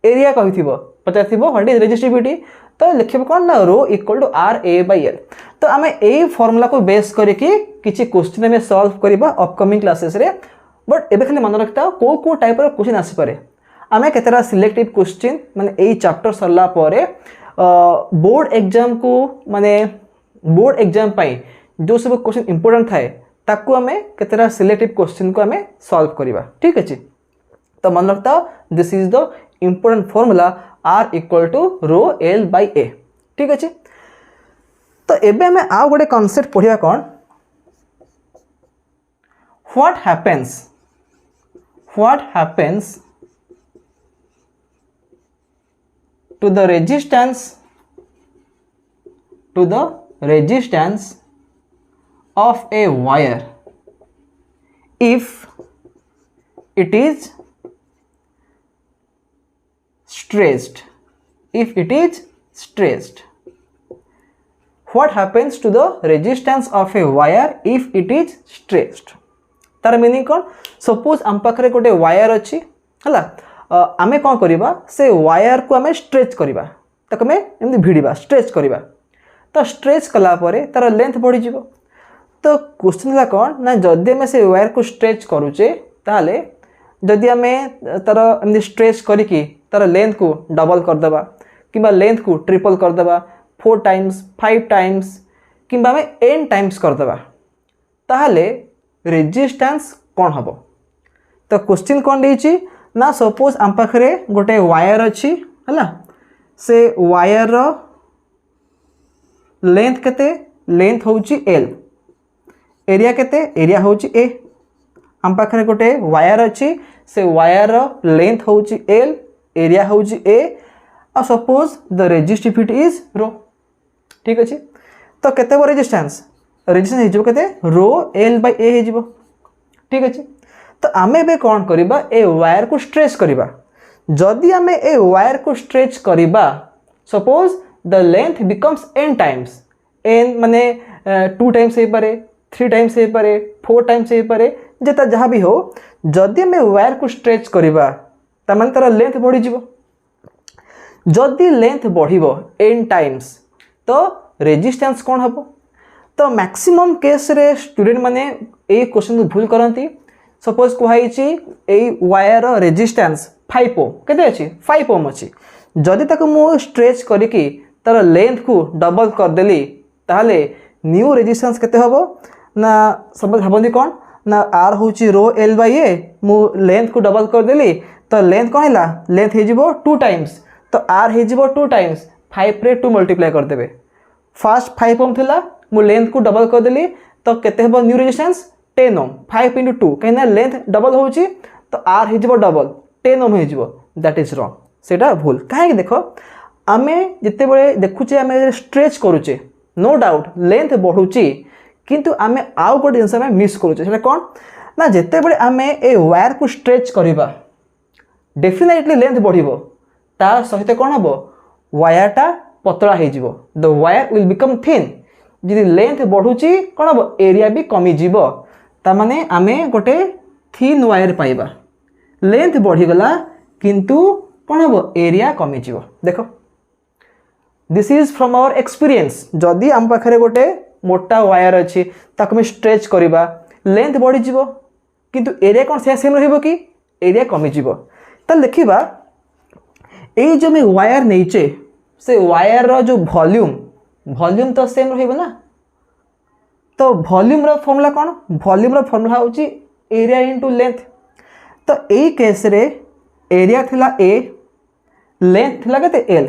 एरिया कही थिबो पचार थिबो व्हाट इज रेजिस्टिविटी तो लिखे कौन ना rho equal to R A by L. तो आम यही फॉर्मूला को बेस करके किसी क्वेश्चन में सॉल्व करवा अपकमिंग क्लासेस रे। बट एबे खाली मन रखता को टाइप रो क्वेश्चन आसी पारे आम केतरा सिलेक्टिव क्वेश्चन माने यही चैप्टर सरला परे बोर्ड एग्जाम को माने बोर्ड एग्जाम पाई जो सब क्वेश्चन इंपोर्टेंट थाए ताकू आम केतरा सिलेक्टिव क्वेश्चन को आम सॉल्व करवा ठीक अच्छे। तो मन रखता this is the important formula R equal to rho L by A ठीक अच्छे। तो एबे हमें आउ गोटे कॉन्सेप्ट पढ़िया कौन what happens to the resistance of a wire if it is stressed what happens to the resistance of a wire if it is stressed। तार मीनिंग कौन सपोज आम पाखे गोटे वायर अच्छी है आमे कौन करिबा से वायर को आमे स्ट्रेच करिबा ताको आमे एमती भिड़िबा स्ट्रेच करिबा तो स्ट्रेच कला परे तार लेंथ बढ़ी जिवो। तो क्वेश्चन है कौन ना जदि आमे से वायर को स्ट्रेच करूचे ताले जदि आमे तार एमती स्ट्रेच करिकी तार लेंथ को डबल करदेबा कि लेंथ को ट्रिपल करदेबा 4 टाइम्स 5 टाइम्स कि आम n टाइम्स करदे ताहले रेजिस्टेंस कौन हम। तो क्वेश्चन कौन देछि ना सपोज आम पाखे गोटे वायर अच्छी है से वायर रो लेंथ केते लेंथ होची l एरिया केते एरिया होची a आम पाखे गोटे वायर अच्छी से वायर रो लेंथ होची l एरिया होची a और सपोज द रेजिस्टिविटी इज रो ठीक अच्छे। तो केते बो रेजिस्टेंस रेजिस्टेंस हो केते रो l बाय a हो ठीक अच्छे। तो आमे बे कौन करिबा ए वायर को स्ट्रेच करिबा जदि आमे ए वायर को स्ट्रेच करिबा suppose the length becomes n times n माने 2 टाइम्स हे पारे 3 टाइम्स हे पारे 4 टाइम्स हे पारे जेता जहाँ भी हो जदि आमे वायर को स्ट्रेच करिबा ता माने तार लेंथ बढ़ी जिवो जदि लेंथ बढ़िबो n टाइम्स तो रेजिस्टेंस कौन हबो। तो मैक्सिमम केस रे स्टूडेंट माने ए क्वेश्चन भूल करंती सपोज कहुई ए वायर रेजिस्टेंस 5 ओम केते अछि 5 ओम अछि जदि ताको मु स्ट्रेच करिकी तार लेंथ को डबल कर देली ताहले न्यू रेजिस्टेंस केते हबो ना सब भाबंदी कोन ना आर होची रो l बाय a मु लेंथ को डबल कर देली तो लेंथ कोन हैला लेंथ हे जिवो 2 टाइम्स तो आर हे जिवो 2 टाइम्स 5 रे 2 मल्टीप्लाई कर देबे फर्स्ट 5 ओम थिला मु लेंथ को डबल कर देली तो केते हबो न्यू रेजिस्टेंस 10 ओम 5 × 2 कहीं लेंथ डबल होची तो आर हो डबल 10 ओम हो दैट इज रॉन्ग सेटा भूल कहीं देखो आमे जिते बड़े देखुचे आमे स्ट्रेच करूचे नो डाउट लेंथ बढ़ुची किंतु आमे आउ गोटे जिनस आमे मिस करूचे सेटा कौन ना जिते बड़े आमे ए वायर को स्ट्रेच करिबा डेफिनेटली लेंथ बढ़िबो तार सहित कौन हम वायरटा पतला हो the wire will become thin जी लेंथ बढ़ुची कौन हम एरिया भी कमी जीव तामाने आमे गोटे थिन वायर पाइबा लेंथ बढ़ीगला किंतु कौन हम एरिया कमी जीव देखो this is from our experience जदि आम पाखे गोटे मोटा वायर अच्छी ताको स्ट्रेच करवा लेंथ बढ़ी जीव किंतु एरिया कौन से सेम रहिबो कि एरिया कमी जीव तो देखिबा ए जो मैं वायर नहींचे से वायर रो जो वॉल्यूम तो सेम रहिबो ना तो वॉल्यूम रो फॉर्मूला कौन वॉल्यूम रो फॉर्मूला होची एरिया इनटू लेंथ तो ए केस रे एरिया थिला a लेंथ थिला केते l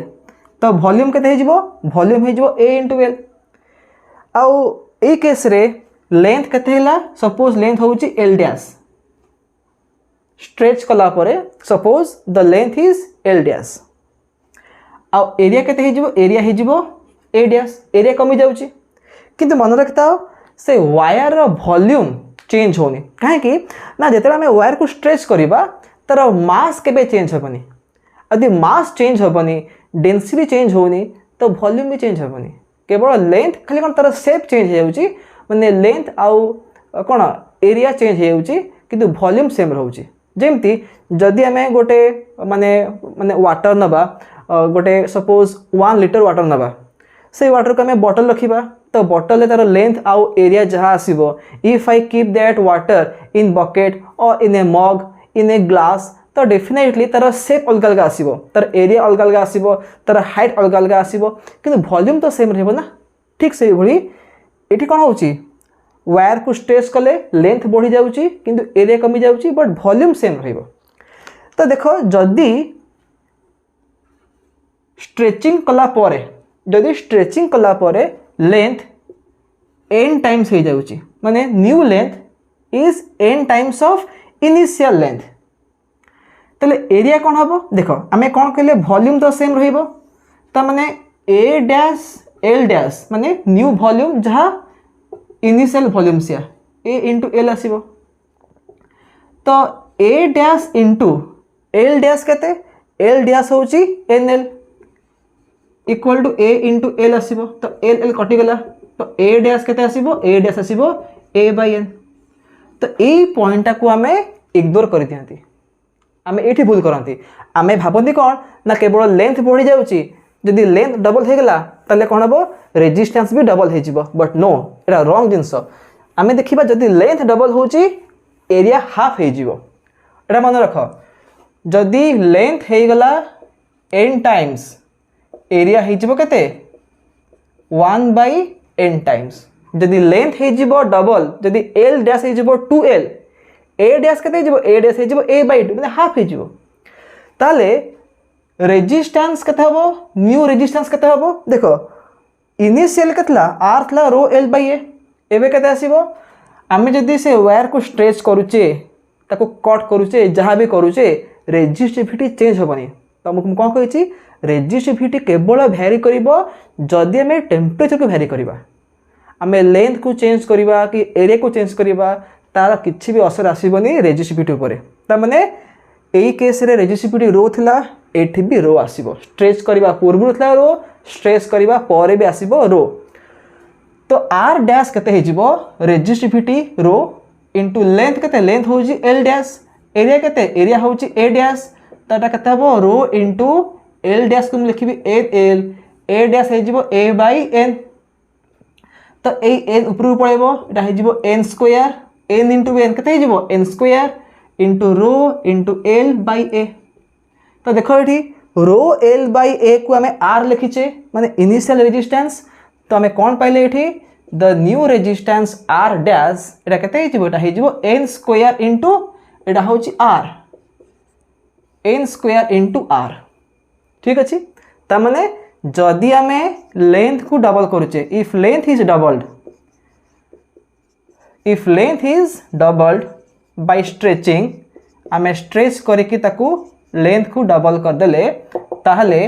तो वॉल्यूम केते हेजिबो वॉल्यूम हेजिबो a इनटू l आउ ए केस रे लेंथ केते हैला सपोज लेंथ होची l डैश स्ट्रेच कला परे suppose the length is l dash आउ एरिया केते हेजिबो एरिया हेजिबो a डैश एरिया कमी जाउची किंतु मन रखताओ से वायर रो वॉल्यूम चेंज होनी कहीं ना जिते आम वायर को स्ट्रेच करवा तार मास के चेंज हेनी यदि मास चेंज हेनी डेंसिटी चेंज होनी तो वॉल्यूम भी चेंज हेनी केवल लेंथ खाली कौन तार शेप चेंज हो माने लेंथ आउ कौन एरिया चेंज हो किंतु वॉल्यूम सेम रोचे जमती जदि आम गोटे माने माने वाटर नबा गोटे सपोज 1 लिटर वाटर नबा से वाटर को आम बॉटल रखा तो बॉटल तार लेंथ आउ एरिया जहाँ आसो if I keep that water in bucket और इन ए मग इन ए ग्लास तो डेफिनेटली तार शेप अलग अलग आसो तार एरिया अलग अलग आसो तार हाइट अलग अलग आसो कि वॉल्यूम तो सेम रहा ठीक से भाई ये कौन हो वायर को स्ट्रेच कले लेंथ बढ़ी जाऊँगी किंतु एरिया कमी जाऊँगी बट वॉल्यूम सेम रहिबो। तो देखो जदि स्ट्रेचिंग कला परे जदि स्ट्रेचिंग कला परे लेंथ n टाइम्स हो जाऊँगी माने new length is n times of initial length तेल एरिया कौन हम देख आम कौन कहले वॉल्यूम तो सेम रहिबो तो माने a डैश l डैश माने न्यू वॉल्यूम जहाँ इनिशियल वॉल्यूम से a इंटू l आसो तो a dash into l dash केते l डैश होची nl equal to a into l आसो तो l l कटिगला तो a डैश केते आसो a डैश आसो a बाय n तो यही पॉइंटा को आम इग्नोर कर दियंती आम ये भूल करती आम भावती कौन ना केवल लेंथ बढ़ी जाऊँगी जदि लेंथ डबल हो गला ताले कौन हम रेजिस्टेंस भी डबल हो बट नो एटा रॉन्ग जिनस आम देखा जदि लेंथ डबल होची एरिया हाफ हो मन रख जदि लेंथ हो गला n टाइम्स एरिया हो केते 1/n n टाइम्स जदि लेंथ हो डबल जदि l डैश हो 2l a डैश केते हो a डैश हो a/2 माने हाफ हो ताले रेजिस्टेंस केते हबो न्यू रेजिस्टेंस केते हबो देखो इनिशियल केतला r थला रो l बाय a एबे केते आसीबो आमे जदि से वायर को स्ट्रेच करूचे ताको कट करूचे जहाँ भी करूचे रेजिस्टिविटी चेंज होबनी तो हम कौन कही रेजिस्टिविटी केवल भैरी करिबो जदि आमे टेम्परेचर को भैरी करिबा आमे लेंथ को चेंज करिबा कि एरिया को चेंज करिबा तार किछि भी असर आसीबनी रेजिस्टिविटी ऊपर ता माने एई केस रे रेजिस्टिविटी रो थिला एठी भी रो आसीबो स्ट्रेच करिबा पूर्व थिला रो स्ट्रेच करिबा परे भी आसीबो रो तो आर डैश केते हे जिवो रेजिस्टिविटी रो इनटू लेंथ केते लेंथ होजी एल डैश एरिया केते एरिया होजी ए डैश ताटा केते हबो रो इनटू एल डैश को लिखिबी एल ए डैश हे जिवो ए बाय एन तो ए एन ऊपर पळेबो एटा हे जिवो N square N into N केते हे जिवो N square into rho into L by A तो देखो एठी रो एल बाय ए को हमें आर लिखिचे माने इनिशियल रेजिस्टेंस तो हमें कौन पाइले एठी the new resistance R dash एटा केते हे जिवो एटा हे जिवो एन स्क्वायर इनटू एटा होची R n square into R ठीक अछि ता माने जदि हमें लेंथ को डबल करूचे if length is doubled by stretching आमे स्ट्रेच करके ताकू लेंथ को डबल कर देले ताहले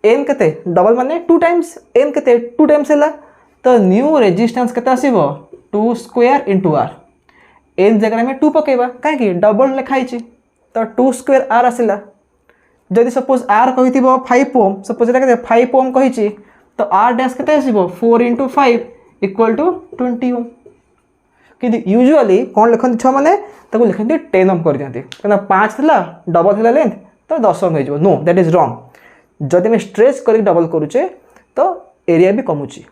एन केते डबल माने 2 टाइम्स एन केते 2 टाइम्स हैला तो न्यू रेजिस्टेंस केते आसीबो 2 स्क्वायर इनटू आर एन जगह में 2 पकेबा काहे कि डबल लिखाई छी तो 2 स्क्वायर आर आसिला जदि सपोज आर कहिथिबो 5 ओम सपोज एटा केते 5 ओम कहिची तो आर डैश केते आसीबो 4 * 5 = 20 ओम कि यूजुअली कौन लिखती छुआ मैंने लिखती 10 ओम कर दिखाती क्या 5 थिला डबल थिला लेंथ तो 10 ओम हो नो दैट इज रॉन्ग जदि मैं स्ट्रेच कर डबल करुचे तो एरिया भी कमुची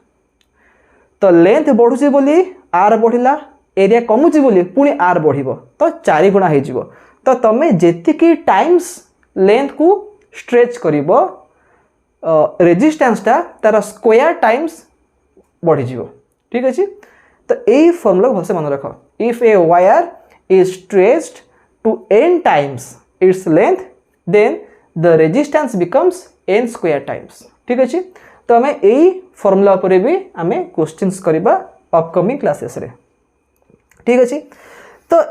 तो लेंथ बढ़ुची बोली आर बढ़िला एरिया कमुची बोली पुणी आर बढ़िबो तो 4 गुणा हो तो तमें जेतिकी टाइम्स लेंथ को स्ट्रेच करिबो रेजिस्टेंसटा तार स्क्वायर टाइम्स बढ़ी जीवो ठीक अछि तो यही फॉर्मूला भलसे मन रख if a wire is stretched to n times its length then the resistance becomes n square times ठीक अछि तो हमें यही फॉर्मूला पर भी हमें क्वेश्चंस करबा अपकमिंग क्लासेस रे ठीक अछि तो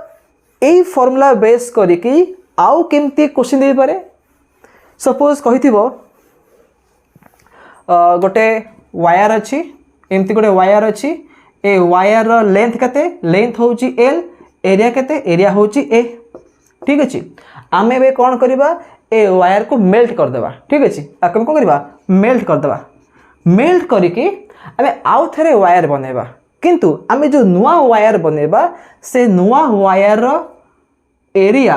यही फॉर्मूला बेस करिकि आउ केमती क्वेश्चन दे पारे सपोज कहिथिबो गोटे वायर अछि एमती गोटे वायर अछि ए वायर रो लेंथ केते लेंथ होची एल एरिया केते एरिया होची ए ठीक अछि आमे बे कोन करबा ए वायर को मेल्ट कर देबा ठीक अछि आकम को करबा मेल्ट कर देबा मेल्ट करिके आमे आउ थरे वायर बनेबा किंतु आमे जो नुवा वायर बनेबा से नुवा वायर रो एरिया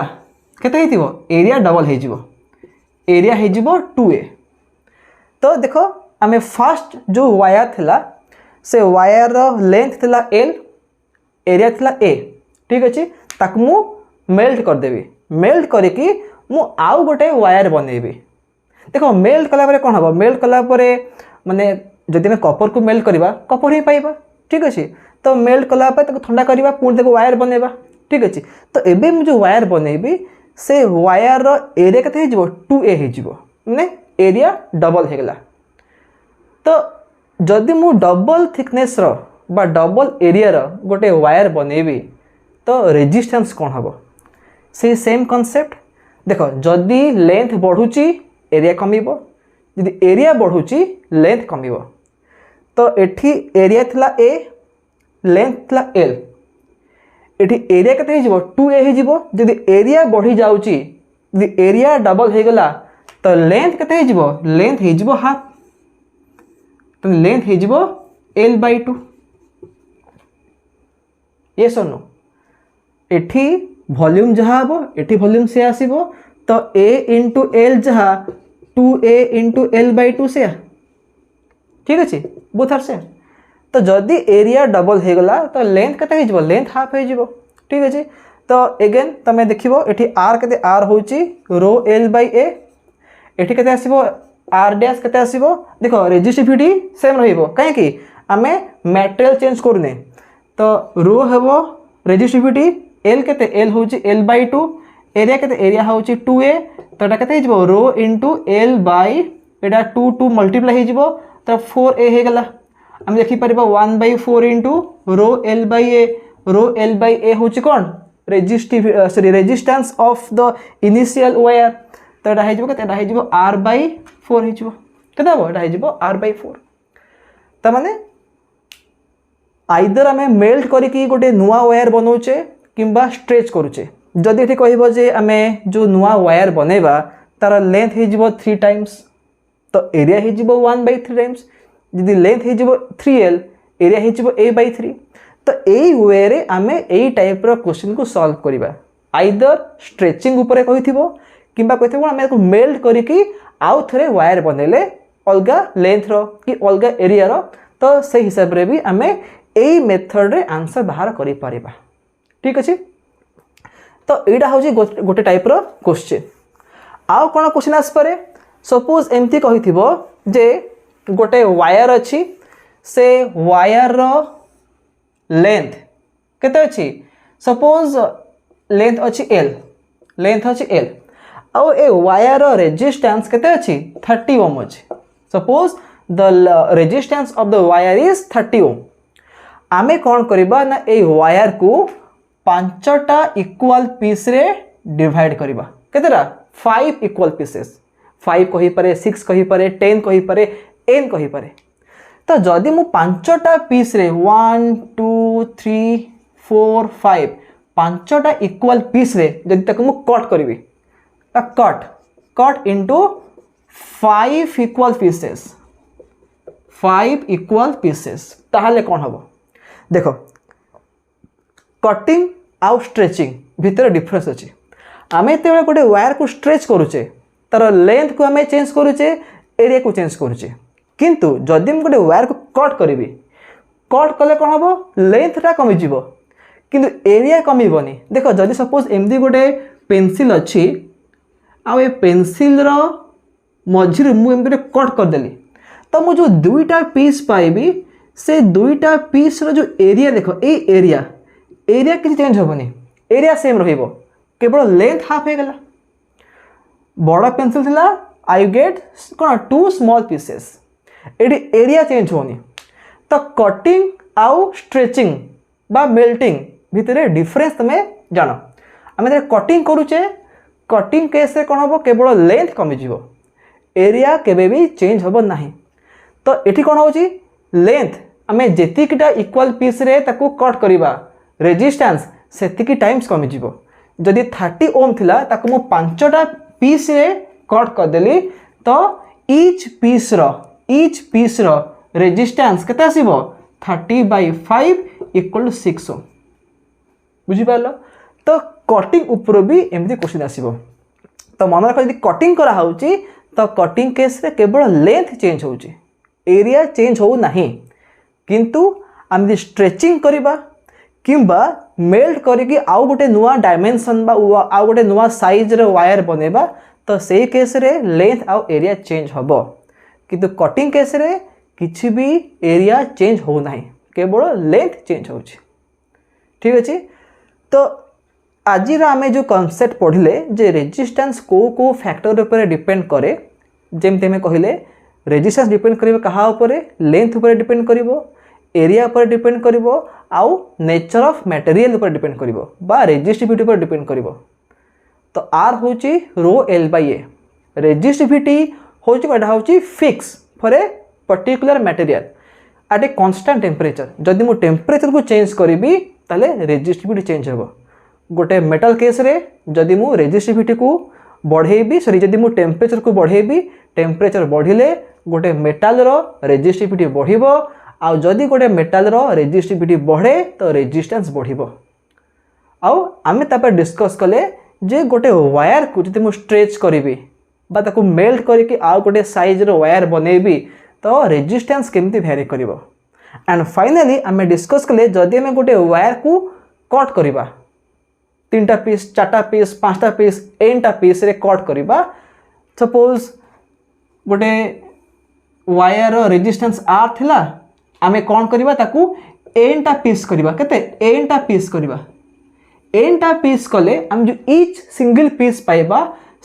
केते हेतिबो एरिया डबल हे जिवो एरिया हे जिवो 2a तो देखो आमे फर्स्ट जो वायर थिला से वायर लेंथ थिला एल एरिया थिला ए ठीक अछि ताक मु मेल्ट कर देबी मेल्ट करके मु आउ गोटे वायर बनेबी देखो मेल्ट कला परे कोन हबो मेल्ट कला परे माने जदि में कॉपर को मेल्ट करबा कॉपर ही पाइबा ठीक अछि तो मेल्ट कला पे ताको ठंडा करबा पुण देखो वायर बनेबा ठीक अछि तो एबे मु जो वायर बनेबी से वायर रो एरिया कते हे जिवो 2a हे जिवो माने एरिया डबल हे गेला तो जदि मु डबल थिकनेस रो बा डबल एरिया रो गोटे वायर बनेबी तो रेजिस्टेंस कौन हम से सेम कॉन्सेप्ट देखो जदि लेंथ बढ़ुची एरिया कमिबो जदि एरिया बढ़ुची लेंथ कमिबो तो एठी एरिया थिला ए लेंथ थिला एल एठी एरिया केते हे जिवो 2a हे जिवो जदि एरिया बढ़ी जाउची जदि एरिया डबल हे गेला तो लेंथ केते हे जिवो लेंथ हे जिवो हाफ तो लेंथ हे जिवो l/2 यस और नो एठी वॉल्यूम जहा हबो एठी वॉल्यूम से आसीबो तो a * l जहा 2a * l/2 से ठीक अछि बोथ आर सेम तो जदि एरिया डबल हे गला तो लेंथ केते हे जिवो लेंथ हाफ हे जिवो ठीक अछि तो अगेन तमे देखिबो एठी r केते r होची रो l/a एठी केते आसीबो r डैश केते आसीबो देखो रेजिस्टिविटी सेम रहिबो काहे कि आमे मटेरियल चेंज करूने तो रो हेबो रेजिस्टिविटी एल केते एल होची एल बाय 2 एरिया केते एरिया होची 2a तो एटा केते हिजबो रो इनटू एल बाय एटा 2 2 मल्टीप्लाई हिजबो तो 4a हे गला हम देखि परबा 1 by 4 into rho L by A होची कोन resistance of the initial wire तो एटा हिजबो केते एटा हिजबो r बाय 4 हिजबो केते हो एटा हिजबो r बाय 4 त माने आइदर आमे मेल्ट करिकी गोटे नुआ वायर बनाउचे किंबा स्ट्रेच करूचे जदि एठी कहबो जे आमे जो नुआ वायर बनेबा तार लेंथ हिजबो 3 टाइम्स तो एरिया हिजबो 1 बाय 3 टाइम्स जदि लेंथ हिजबो 3l एरिया हिजबो a बाय 3 तो एई वे रे आमे एई टाइप रो क्वेश्चन को सॉल्व करिबा आइदर स्ट्रेचिंग ऊपर कहिथिबो किंबा कहिथिबो आमे को मेल्ट करिकी आउ थरे वायर बनेले अलगा लेंथ रो कि अलगा एरिया रो तो से हिसाब रे भी आमे एई मेथड रे आंसर बाहर करि परिबा ठीक अछि तो एटा होची गोटे टाइप रो क्वेश्चन आउ कोन क्वेश्चन आस परे सपोज एमती कहिथिबो जे गोटे वायर अछि से वायर रो लेंथ केते अछि सपोज लेंथ अछि l आउ ए वायर रो रेजिस्टेंस केते अछि 30 ओम अछि suppose the resistance of the wire is 30 ओम आमे कोन करबा ना ए वायर को पांचटा इक्वल पीस रे डिवाइड करबा केतेरा 5 इक्वल पीसेस 5 कहि पारे 6 कहि पारे 10 कहि पारे n कहि पारे तो जदि मु पांचटा पीस रे 1 2 3 4 5 पांचटा इक्वल पीस रे जदि तक मु कट करबी कट इनटू 5 इक्वल पीसेस ताहले कोन हबो देखो कटिंग आउ स्ट्रेचिंग भितर डिफरेंस अछि आमे तेबे गोटे वायर को स्ट्रेच करूचे तार लेंथ को आमे चेंज करूचे एरिया को चेंज करूचे किंतु जदि हम गोटे वायर को कट करिवि कट कले कोन हबो लेंथ ता कमी जिवो किंतु एरिया कमीबनी देखो जदि सपोज एमदी गोटे पेंसिल अछि आ ए पेंसिल रो मझिर मु एमदी कट कर देली तो मु जो दुईटा पीस पाइबी से दुईटा पीस रो जो एरिया देखो ए एरिया किसी चेंज होबनी एरिया सेम रहिबो केवल लेंथ हाफ हे गला बड़ा पेंसिल थिला आई गेट कोन 2 स्मॉल पीसेस एडी एरिया चेंज होनी तो कटिंग आउ स्ट्रेचिंग बा मेल्टिंग भितरे डिफरेंस तमे जानो आमे कटिंग करूचे कटिंग केस रे कोन होबो केवल लेंथ कमी जिवो एरिया केबे भी चेंज होबो नाही तो एठी कोन होची लेंथ आमे जेतिकिटा इक्वल पीस रे ताको कट करिबा रेजिस्टेंस सेतिकी टाइम्स कमी जिवो जदि 30 ओम थिला ताको मु पांचटा पीस रे कट कर देली तो ईच पीस रो रेजिस्टेंस केते आसीबो 30/5 = 6 ओम बुझी पारलो तो कटिंग ऊपर भी एमती क्वेश्चन आसीबो तो मन रख यदि कटिंग करा होउची तो कटिंग केस रे केवल लेंथ चेंज होउची एरिया चेंज हो नाही किंतु हम यदि स्ट्रेचिंग करिबा किंबा मेल्ट करिकि आउ गोटे नुआ डायमेंशन बा आउ गोटे नुआ साइज रे वायर बनेबा तो सेही केस रे लेंथ आउ एरिया चेंज होबो किंतु कटिंग केस रे किछि भी एरिया चेंज हो नाही केवल लेंथ चेंज होउची ठीक अछि तो आज आमे जो कॉन्सेप्ट पढ़ले जे रेजिस्टेंस को फैक्टर ऊपर डिपेंड करे जेमते में कहले रेजिस्टेंस डिपेंड करिवो कहा ऊपर लेंथ ऊपर डिपेंड करिवो एरिया ऊपर डिपेंड करिवो आउ नेचर ऑफ मटेरियल ऊपर डिपेंड करिवो बा रेजिस्टिविटी ऊपर डिपेंड करिवो तो आर होची रो एल बाय ए रेजिस्टिविटी होची बडा होची fix for a particular material at a constant temperature जदि मु टेम्परेचर को चेंज करिवि ताले रेजिस्टिविटी चेंज होबो गोटे मेटल केस रे जदि मु रेजिस्टिविटी को बढ़ेबी सॉरी जदि मु टेम्परेचर को बढ़ेबी टेम्परेचर बढ़िले गोटे मेटाल रो रेजिस्टिविटी बढ़िबो आ जदि गोटे मेटाल रो रेजिस्टिविटी बढ़े तो रेजिस्टेंस बढ़िबो आउ आमे तापर डिस्कस कले जे गोटे वायर को जदि मु स्ट्रेच करिवि बा ताको मेल्ट करिकि आ गोटे साइज रो वायर बनेबी तो रेजिस्टेंस केमती वेरी करिवो एंड फाइनली आमे डिस्कस कले जदि आमे गोटे वायर को कट करिबा 3टा पीस 4टा पीस 5टा पीस 8टा पीस रे कट करिबा सपोज गोटे वायर रेजिस्टेंस आर थिला आमे कौन करवा ताकू n टा पीस करवा केते n टा पीस करवा n टा पीस कले हम जो ईच सिंगल पीस पाइबा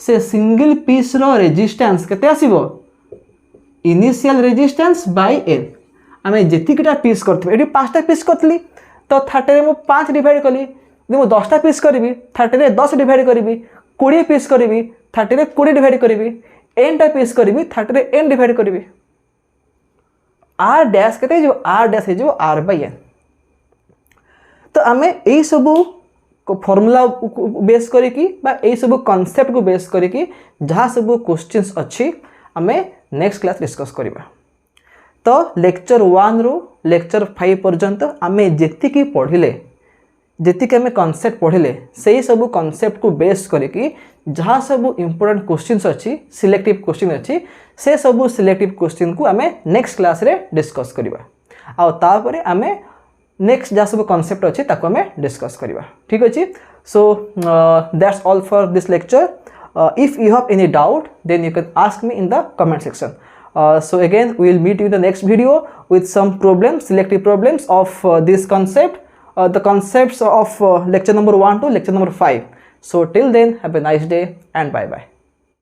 से सिंगल पीस रो रेजिस्टेंस केते आसीबो इनिशियल रेजिस्टेंस बाय n आमे जेतिकटा पीस करथबे एटी 5टा पीस करथली तो 30 रे मो 5 डिवाइड कली मो 10टा पीस करी 30 रे 10 डिवाइड करी 20 पीस करी 30 रे 20 डिवाइड करी n टा पीस करी 30 रे n डिवाइड करी r डैश केते जो r डैश है जो r बाय n तो आमे एई सब फॉर्मूला बेस करिकी बा एई सब कांसेप्ट को बेस करिकी जहाँ सब क्वेश्चंस अच्छी आमे नेक्स्ट क्लास डिस्कस करिबा तो लेक्चर 1 रु लेक्चर 5 पर्यंत आमे जेतिकी पढ़िले जेतिकी आमे कांसेप्ट पढ़िले सेही सब कांसेप्ट को बेस करिकी जहाँ सब इंपोर्टेंट क्वेश्चंस अच्छी सिलेक्टिव क्वेश्चन अच्छी से सब सिलेक्टिव क्वेश्चन को आमे नेक्स्ट क्लास रे डिस्कस करिबा आ तापरे आमे नेक्स्ट जहाँ सब कॉन्सेप्ट अच्छे ताको हमें डिस्कस करिबा ठीक अच्छे so that's all for this lecture if you have any doubt then you can ask me in the comment section so again we will meet you in the next video with some problems selective problems of this concept the concepts of lecture number 1 to lecture number 5 so till then have a nice day and bye bye